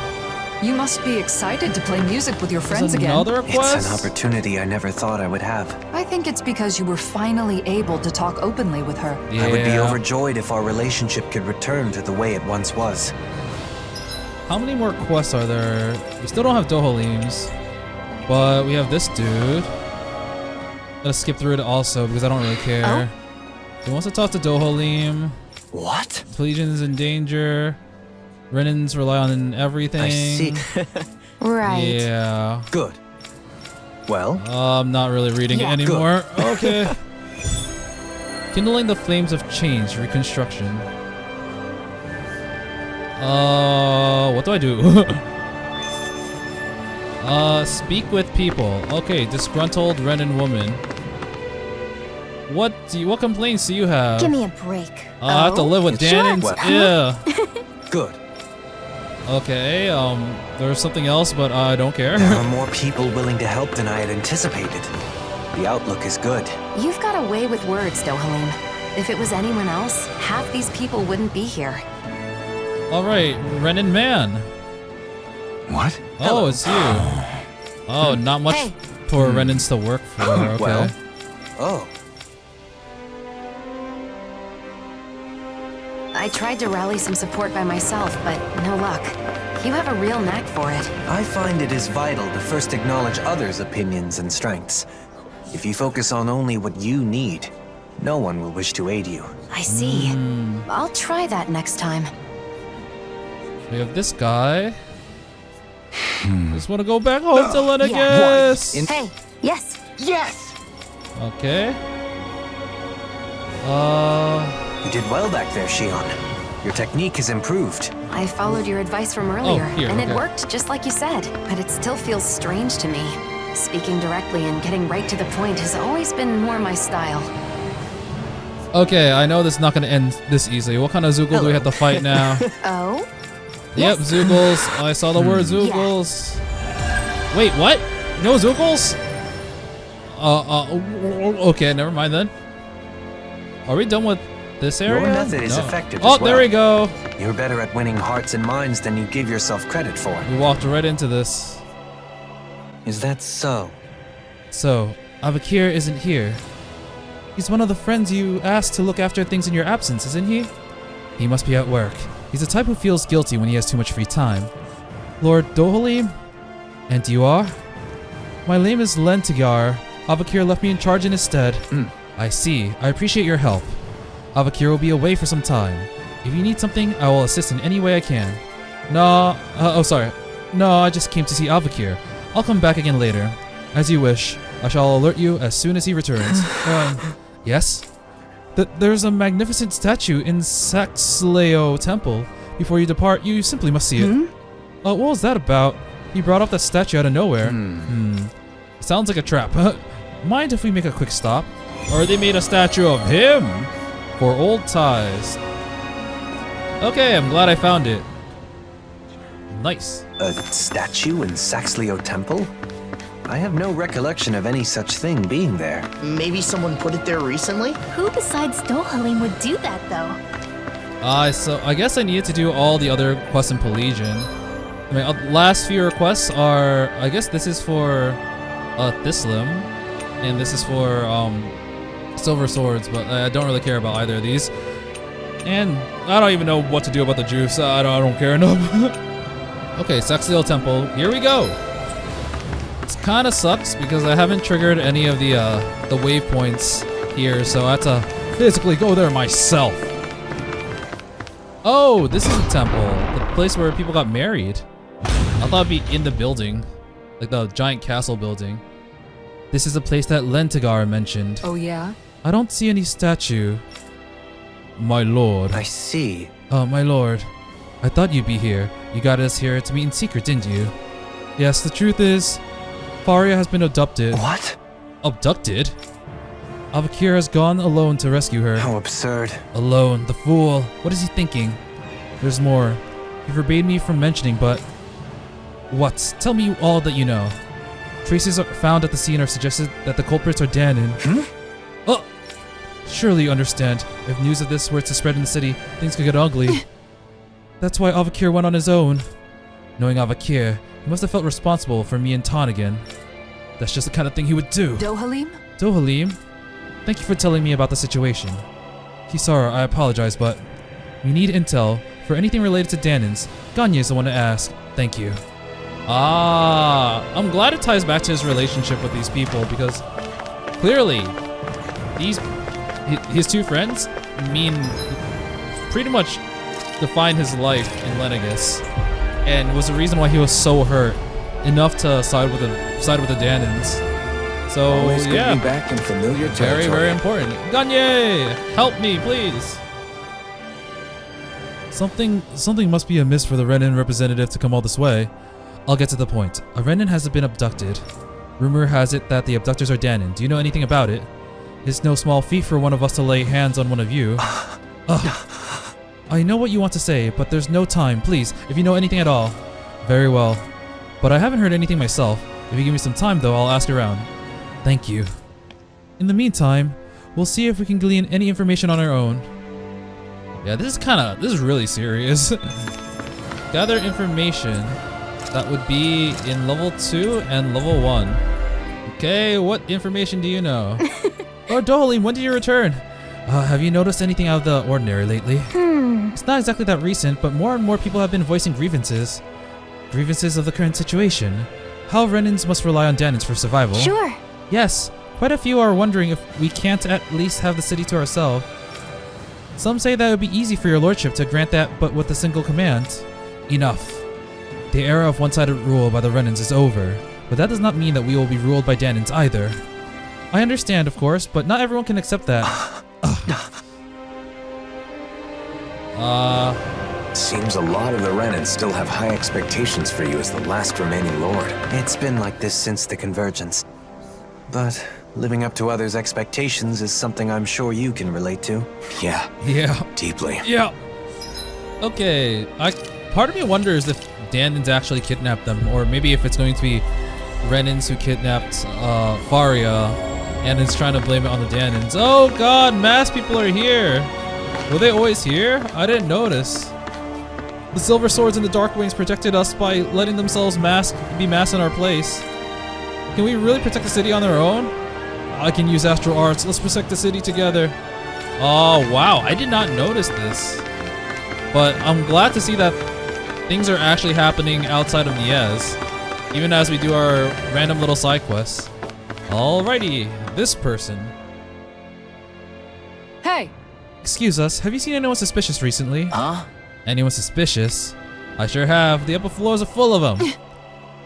You must be excited to play music with your friends again. Another quest? It's an opportunity I never thought I would have. I think it's because you were finally able to talk openly with her. I would be overjoyed if our relationship could return to the way it once was. How many more quests are there? We still don't have Dohalim's, but we have this dude. I'm gonna skip through it also because I don't really care. He wants to talk to Dohalim. What? Legion's in danger. Renans rely on everything. I see. Right. Yeah. Good. Well? I'm not really reading it anymore. Okay. Kindling the flames of change, reconstruction. What do I do? Speak with people. Okay, disgruntled Renan woman. What complaints do you have? Give me a break. I have to live with Dahnan. Yeah. Good. Okay, there's something else, but I don't care. There are more people willing to help than I had anticipated. The outlook is good. You've got a way with words, Dohalim. If it was anyone else, half these people wouldn't be here. All right, Renan man. What? Oh, Hello. it's you. Oh, not much for Renans to work for. Okay. Well. Oh. I tried to rally some support by myself, but no luck. You have a real knack for it. I find it is vital to first acknowledge others' opinions and strengths. If you focus on only what you need, no one will wish to aid you. I see. I'll try that next time. We have this guy. Just want to go back home to Lenegus. Hey, yes. Yes! Okay. You did well back there, Shion. Your technique has improved. I followed your advice from earlier, here, and it okay. worked just like you said. But it still feels strange to me. Speaking directly and getting right to the point has always been more my style. Okay, I know this is not going to end this easily. What kind of Zoogle do we have to fight now? Oh? Yep, Zoogles. I saw the word Zoogles. Wait, what? No Zoogles? Okay, never mind then. Are we done with this area? Your method is No. effective Oh, as well. there we go. You're better at winning hearts and minds than you give yourself credit for. We walked right into this. Is that so? So, Avakir isn't here. He's one of the friends you asked to look after things in your absence, isn't he? He must be at work. He's the type who feels guilty when he has too much free time. Lord Dohalim? And you are? My name is Lentigar. Avakir left me in charge in his stead. I see. I appreciate your help. Avakir will be away for some time. If you need something, I will assist in any way I can. No, sorry. No, I just came to see Avakir. I'll come back again later. As you wish. I shall alert you as soon as he returns. Yes? There's a magnificent statue in Saxleo Temple. Before you depart, you simply must see it. What was that about? He brought up that statue out of nowhere. Sounds like a trap. Mind if we make a quick stop? Or they made a statue of him? For old ties. Okay, I'm glad I found it. Nice. A statue in Saxleo Temple? I have no recollection of any such thing being there. Maybe someone put it there recently? Who besides Dohalim would do that, though? So I guess I needed to do all the other quests in Pelesian. I mean, last few requests are, I guess this is for Thislim, and this is for Silver Swords, but I don't really care about either of these. And I don't even know what to do about the juice. I don't care enough. Okay, Saxleo Temple, here we go. It kind of sucks because I haven't triggered any of the waypoints here, so I have to physically go there myself. Oh, this is the temple, the place where people got married. I thought it'd be in the building, like the giant castle building. This is a place that Lentigar mentioned. Oh yeah? I don't see any statue. My lord. I see. My lord. I thought you'd be here. You got us here to meet in secret, didn't you? Yes, the truth is, Faria has been abducted. What? Abducted? Avakir has gone alone to rescue her. How absurd. Alone, the fool. What is he thinking? There's more. He forbade me from mentioning, but... What? Tell me all that you know. Traces found at the scene are suggested that the culprits are Dahnan. Oh! Surely you understand. If news of this were to spread in the city, things could get ugly. That's why Avakir went on his own. Knowing Avakir, he must have felt responsible for me and Tan again. That's just the kind of thing he would do. Dohalim? Dohalim? Thank you for telling me about the situation. Kisara, I apologize, but we need intel for anything related to Dahnans. Ganya is the one to ask. Thank you. I'm glad it ties back to his relationship with these people because clearly his two friends pretty much defined his life in Lenegus and was the reason why he was so hurt enough to side with the Dahnans. So Always good yeah, to be back in familiar territory. very important. Ganye, help me, please. Something must be amiss for the Renan representative to come all this way. I'll get to the point. A Renan has been abducted. Rumor has it that the abductors are Dahnan. Do you know anything about it? It's no small feat for one of us to lay hands on one of you. I know what you want to say, but there's no time. Please, if you know anything at all. Very well. But I haven't heard anything myself. If you give me some time, though, I'll ask around. Thank you. In the meantime, we'll see if we can glean any information on our own. Yeah, this is really serious. Gather information. That would be in level 2 and level 1. Okay, what information do you know? Lord Dohalim, when did you return? Have you noticed anything out of the ordinary lately? It's not exactly that recent, but more and more people have been voicing grievances. Grievances of the current situation. How Renans must rely on Dahnans for survival. Sure. Yes, quite a few are wondering if we can't at least have the city to ourselves. Some say that it would be easy for your lordship to grant that, but with a single command. Enough. The era of one-sided rule by the Renans is over, but that does not mean that we will be ruled by Dahnans either. I understand, of course, but not everyone can accept that. Seems a lot of the Renans still have high expectations for you as the last remaining lord. It's been like this since the convergence. But living up to others' expectations is something I'm sure you can relate to. Yeah. Yeah. Deeply. Yeah. Okay, part of me wonders if Dahnans actually kidnapped them, or maybe if it's going to be Renans who kidnapped Faria, and is trying to blame it on the Dahnans. Oh god, mass people are here! Were they always here? I didn't notice. The silver swords and the dark wings protected us by letting themselves be masked in our place. Can we really protect the city on our own? I can use astral arts. Let's protect the city together. Oh, wow. I did not notice this. But I'm glad to see that things are actually happening outside of Niez, even as we do our random little side quests. Alrighty, this person. Hey! Excuse us, have you seen anyone suspicious recently? Huh? Anyone suspicious? I sure have. The upper floors are full of them.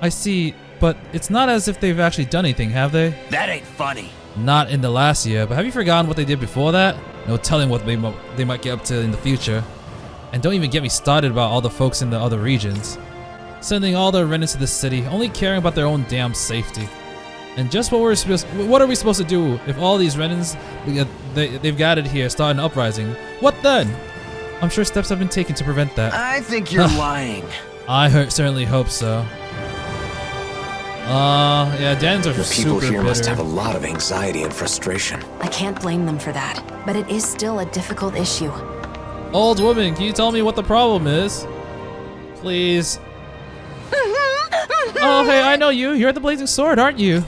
I see, but it's not as if they've actually done anything, have they? That ain't funny. Not in the last year, but have you forgotten what they did before that? No telling what they might get up to in the future. And don't even get me started about all the folks in the other regions. Sending all their Renans to the city, only caring about their own damn safety. And just what are we supposed to do if all these Renans they've gathered here start an uprising? What then? I'm sure steps have been taken to prevent that. I think you're lying. I certainly hope so. Yeah, Dans are The people super here must bitter. have a lot of anxiety and frustration. I can't blame them for that, but it is still a difficult issue. Old woman, can you tell me what the problem is? Please. Oh, hey, I know you. You're the Blazing Sword, aren't you?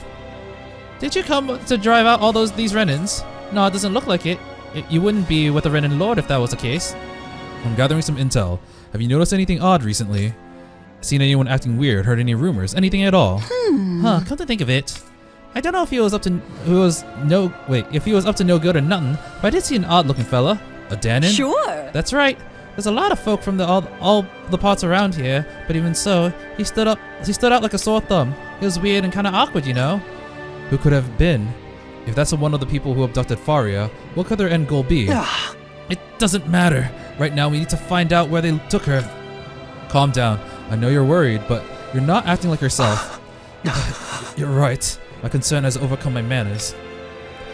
Did you come to drive out all these Renans? No, it doesn't look like it. You wouldn't be with the Renan Lord if that was the case. I'm gathering some intel. Have you noticed anything odd recently? Seen anyone acting weird? Heard any rumors? Anything at all? Huh, come to think of it. I don't know if he was up to no good or nothing, but I did see an odd-looking fella. A Dahnan? Sure. That's right. There's a lot of folk from all the parts around here, but even so, he stood out like a sore thumb. It was weird and kind of awkward, you know. Who could have been? If that's one of the people who abducted Faria, what could their end goal be? It doesn't matter. Right now, we need to find out where they took her. Calm down. I know you're worried, but you're not acting like yourself. You're right. My concern has overcome my manners.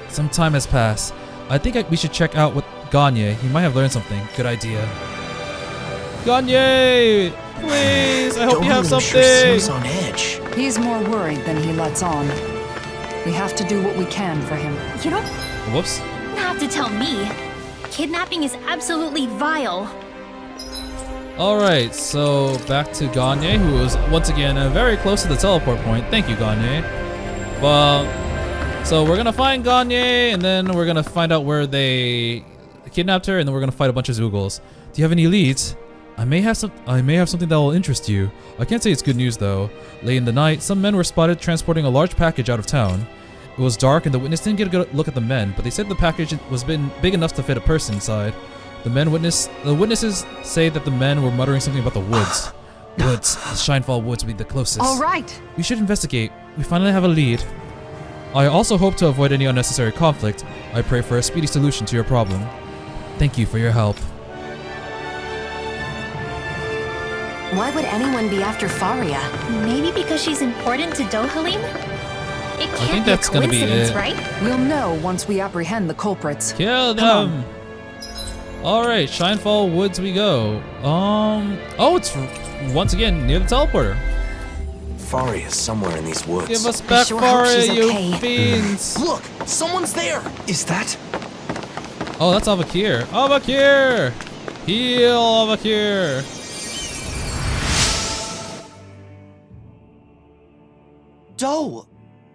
Some time has passed. I think we should check out what Gagne. He might have learned something. Good idea. Gagne! Please, I hope you have something! Sure seems on edge. He's more worried than he lets on. We have to do what we can for him. You don't Whoops. have to tell me. Kidnapping is absolutely vile. Alright, so back to Gagne, who is once again very close to the teleport point. Thank you, Gagne. Well, so we're gonna find Gagne, and then we're gonna find out where they kidnapped her, and then we're gonna fight a bunch of Zoogles. Do you have any leads? I may have something that will interest you. I can't say it's good news though. Late in the night, some men were spotted transporting a large package out of town. It was dark and the witness didn't get a good look at the men, but they said the package was big enough to fit a person inside. The witnesses say that the men were muttering something about the woods. Woods. The Shinefall Woods will be the closest. All right. We should investigate. We finally have a lead. I also hope to avoid any unnecessary conflict. I pray for a speedy solution to your problem. Thank you for your help. Why would anyone be after Faria? Maybe because she's important to Dohalim? It can't think be that's a gonna be coincidence, it. right? We'll know once we apprehend the culprits. Kill them! Alright, Shinefall Woods we go. Oh, it's once again near the teleporter. Faria is somewhere in these woods. Give us back sure hope Faria, she's you okay. fiends! Look, someone's there. Is that? Oh, that's Avakir. Avakir! Heal Avakir! Doe,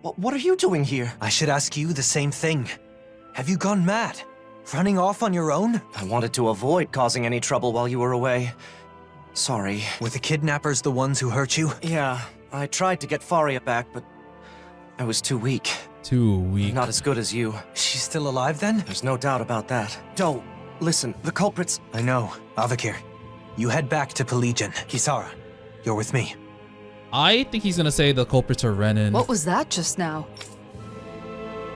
what are you doing here? I should ask you the same thing. Have you gone mad? Running off on your own? I wanted to avoid causing any trouble while you were away. Sorry. Were the kidnappers the ones who hurt you? Yeah, I tried to get Faria back, but I was too weak. Too weak. Not as good as you. She's still alive then? There's no doubt about that. Doe, listen, the culprits... I know. Avakir, you head back to Pelagian. Kisara, you're with me. I think he's gonna say the culprits are Renan. What was that just now?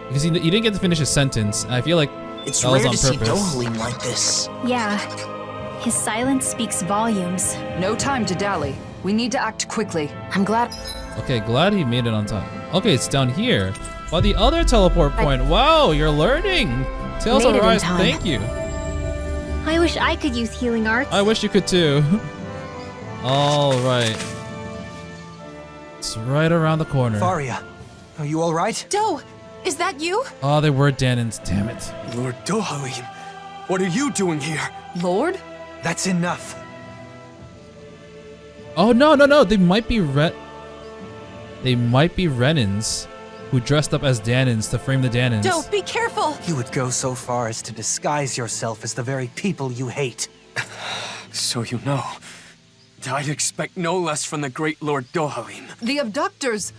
Because he didn't get to finish his sentence. I feel like It's that was rare on to see purpose. Dohalim like this. Yeah. His silence speaks volumes. No time to dally. We need to act quickly. I'm glad. Okay, glad he made it on time. Okay, it's down here. By the other teleport point. Wow, you're learning. Tales Made of it in Arise, time. thank you. I wish I could use healing arts. I wish you could too. All right. It's right around the corner. Faria, are you alright? Doe, is that you? Oh, they were Dahnans, damn it. Lord Dohalim, What are you doing here? Lord? That's enough. Oh no! They might be Renans who dressed up as Dahnans to frame the Dahnans. Don't be careful! You would go so far as to disguise yourself as the very people you hate. So you know. I'd expect no less from the great Lord Dohalim. The abductors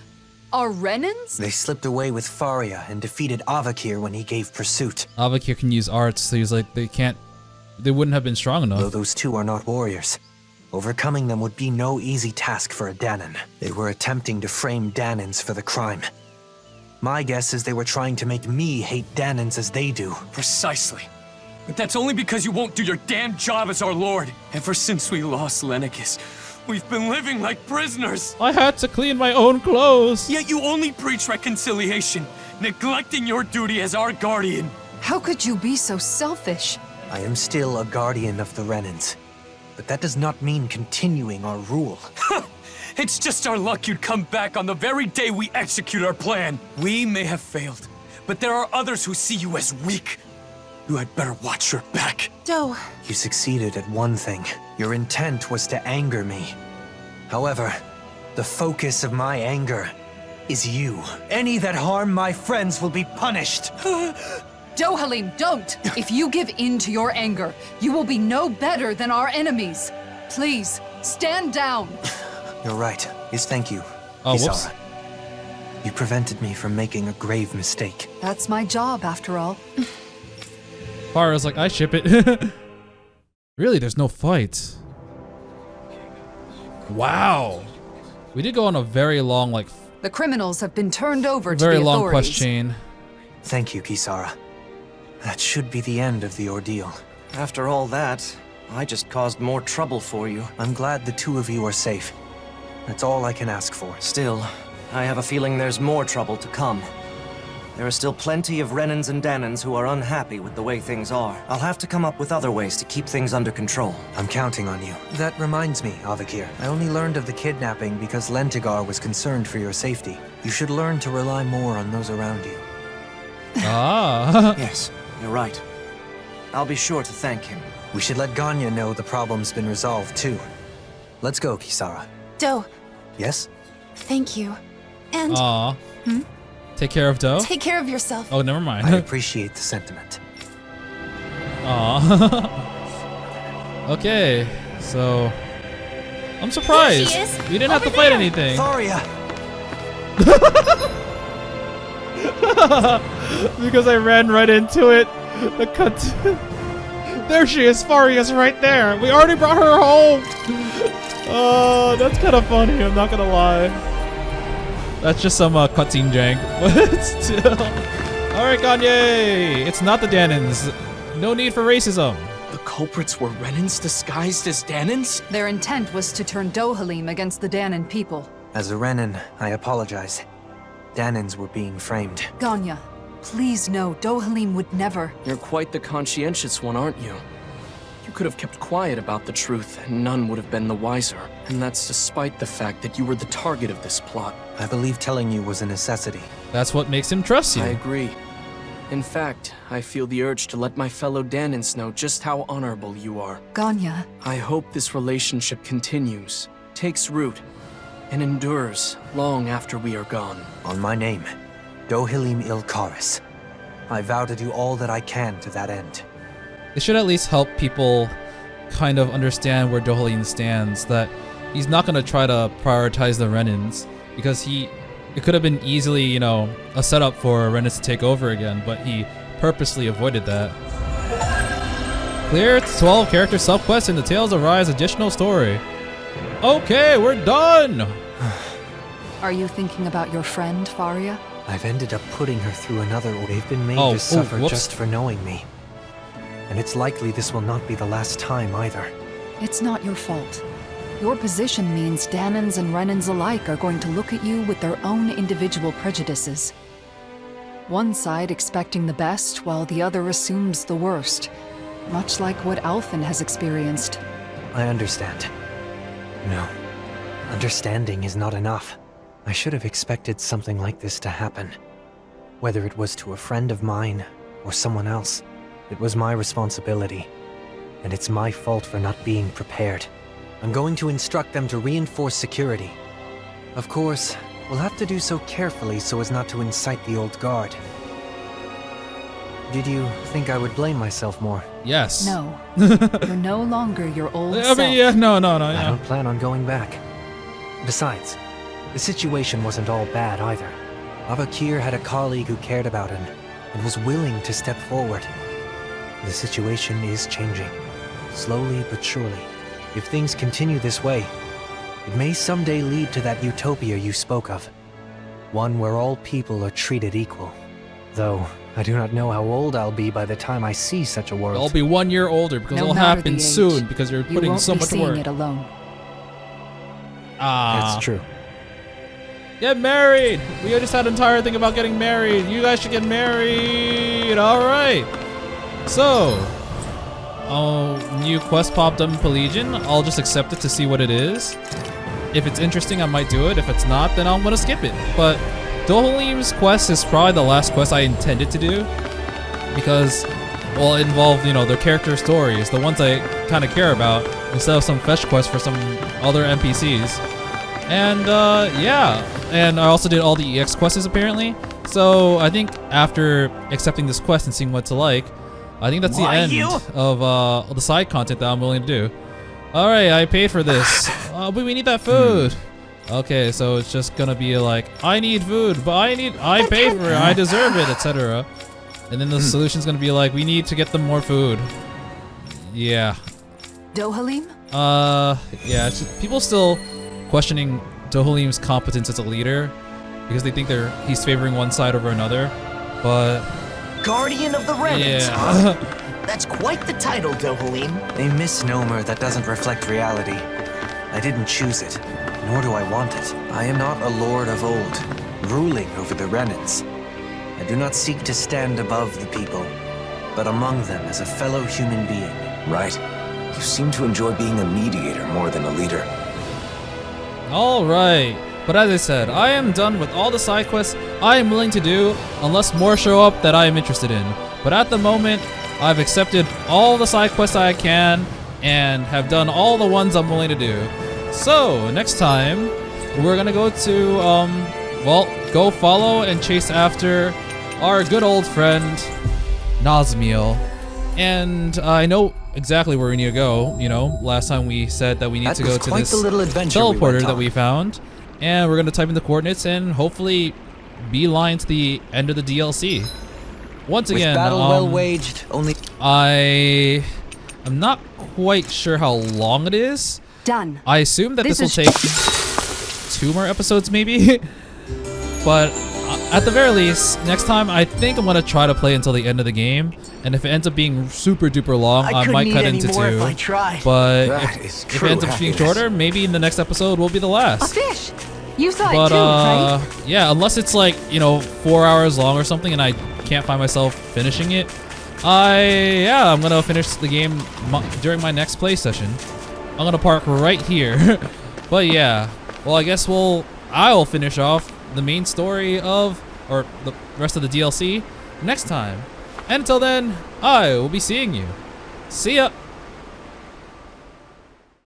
are Renans? They slipped away with Faria and defeated Avakir when he gave pursuit. Avakir can use arts, so he's like, they wouldn't have been strong enough. Though those two are not warriors, overcoming them would be no easy task for a Dahnan. They were attempting to frame Dahnans for the crime. My guess is they were trying to make me hate Dahnans as they do. Precisely. But that's only because you won't do your damn job as our lord. Ever since we lost Lenakis, we've been living like prisoners. I had to clean my own clothes. Yet you only preach reconciliation, neglecting your duty as our guardian. How could you be so selfish? I am still a guardian of the Renans, but that does not mean continuing our rule. It's just our luck you'd come back on the very day we execute our plan. We may have failed, but there are others who see you as weak. You had better watch your back. Doe. You succeeded at one thing. Your intent was to anger me. However, the focus of my anger is you. Any that harm my friends will be punished. Dohalim, don't! If you give in to your anger, you will be no better than our enemies. Please, stand down. You're right. Yes, thank you, Oh, Kisara. whoops. You prevented me from making a grave mistake. That's my job, after all. Fara's like, I ship it. Really, there's no fight. Wow. We did go on a very long, The criminals have been turned over to very the long authorities. quest chain. Thank you, Kisara. That should be the end of the ordeal. After all that, I just caused more trouble for you. I'm glad the two of you are safe. That's all I can ask for. Still, I have a feeling there's more trouble to come. There are still plenty of Renans and Dahnans who are unhappy with the way things are. I'll have to come up with other ways to keep things under control. I'm counting on you. That reminds me, Avakir. I only learned of the kidnapping because Lentigar was concerned for your safety. You should learn to rely more on those around you. Ah. Yes, you're right. I'll be sure to thank him. We should let Ganya know the problem's been resolved, too. Let's go, Kisara. Doe, Yes? thank you. And Aw. Take care of Doe? take care of yourself. Oh, never mind. I appreciate the sentiment. Aw. Okay, so I'm surprised. There she is. We didn't have to Over fight there. anything. Faria! Because I ran right into it. The cut. There she is. Faria's right there. We already brought her home. Oh, that's kind of funny. I'm not gonna lie. That's just some cutscene jank, but still. All right, Kanye. It's not the Dahnans. No need for racism. The culprits were Renans disguised as Dahnans? Their intent was to turn Dohalim against the Dahnan people. As a Renan, I apologize. Dahnans were being framed. Ganya, please know Dohalim would never. You're quite the conscientious one, aren't you? You could have kept quiet about the truth, and none would have been the wiser. And that's despite the fact that you were the target of this plot. I believe telling you was a necessity. That's what makes him trust you. I agree. In fact, I feel the urge to let my fellow Dahnans know just how honorable you are. Ganya, I hope this relationship continues, takes root, and endures long after we are gone. On my name, Dohalim Ilkaris. I vow to do all that I can to that end. They should at least help people kind of understand where Dohalim stands, that he's not going to try to prioritize the Renans, because it could have been easily, you know, a setup for Renans to take over again, but he purposely avoided that. Clear 12 character sub-quest in the Tales of Rise additional story. Okay, we're done! are you thinking about your friend, Faria? I've ended up putting her through another. They've been made Oh, to suffer whoops. just for knowing me. And it's likely this will not be the last time either. It's not your fault. Your position means Dahnans and Renans alike are going to look at you with their own individual prejudices. One side expecting the best, while the other assumes the worst. Much like what Alphen has experienced. I understand. No. Understanding is not enough. I should have expected something like this to happen. Whether it was to a friend of mine, or someone else. It was my responsibility, and it's my fault for not being prepared. I'm going to instruct them to reinforce security. Of course, we'll have to do so carefully so as not to incite the old guard. Did you think I would blame myself more? Yes. No. You're no longer your old self. Yeah, no. I don't plan on going back. Besides, the situation wasn't all bad either. Avakir had a colleague who cared about him and was willing to step forward. The situation is changing, slowly but surely. If things continue this way, it may someday lead to that utopia you spoke of. One where all people are treated equal. Though, I do not know how old I'll be by the time I see such a world. I'll be 1 year older because it'll happen soon because you're putting so much work. You won't be seeing it alone. That's true. Get married! We just had an entire thing about getting married. You guys should get married. All right. So, new quest popped up in Pelagian. I'll just accept it to see what it is. If it's interesting, I might do it. If it's not, then I'm gonna skip it. But Dohalim's quest is probably the last quest I intended to do because, well, it involved, you know, their character stories, the ones I kind of care about, instead of some fetch quest for some other NPCs. And yeah, and I also did all the EX quests apparently. So I think after accepting this quest and seeing what it's like, I think that's the end of the side content that I'm willing to do. All right, I paid for this. But we need that food. Okay, so it's just gonna be like, I need food, but I paid for it, I deserve it, etc. And then the solution's gonna be like, we need to get them more food. Yeah. Dohalim? Yeah, it's just, people still questioning Dohalim's competence as a leader because they think he's favoring one side over another, but Guardian of the Renans, yeah. huh? That's quite the title, Dohalim. A misnomer that doesn't reflect reality. I didn't choose it, nor do I want it. I am not a lord of old, ruling over the Renans. I do not seek to stand above the people, but among them as a fellow human being. Right. You seem to enjoy being a mediator more than a leader. Alright, but as I said, I am done with all the side quests I am willing to do unless more show up that I am interested in. But at the moment, I've accepted all the side quests I can and have done all the ones I'm willing to do. So, next time, we're gonna go to, well, go follow and chase after our good old friend, Nazmiel. And I know exactly where we need to go. You know, last time we said that we need to go to this teleporter that we found. And we're gonna type in the coordinates and hopefully beeline to the end of the DLC. Once again, with battle well waged, only I'm not quite sure how long it is. Done. I assume that this will take 2 more episodes maybe. But at the very least, next time I think I'm gonna try to play until the end of the game. And if it ends up being super duper long, I might cut into 2. If I tried. But if it ends up being shorter, maybe in the next episode will be the last. A fish. You saw But it too, right? yeah, unless it's like, you know, 4 hours long or something and I can't find myself finishing it, I'm gonna finish the game during my next play session. I'm gonna park right here. But yeah, well, I guess I'll finish off the main story or the rest of the DLC next time. And until then, I will be seeing you. See ya!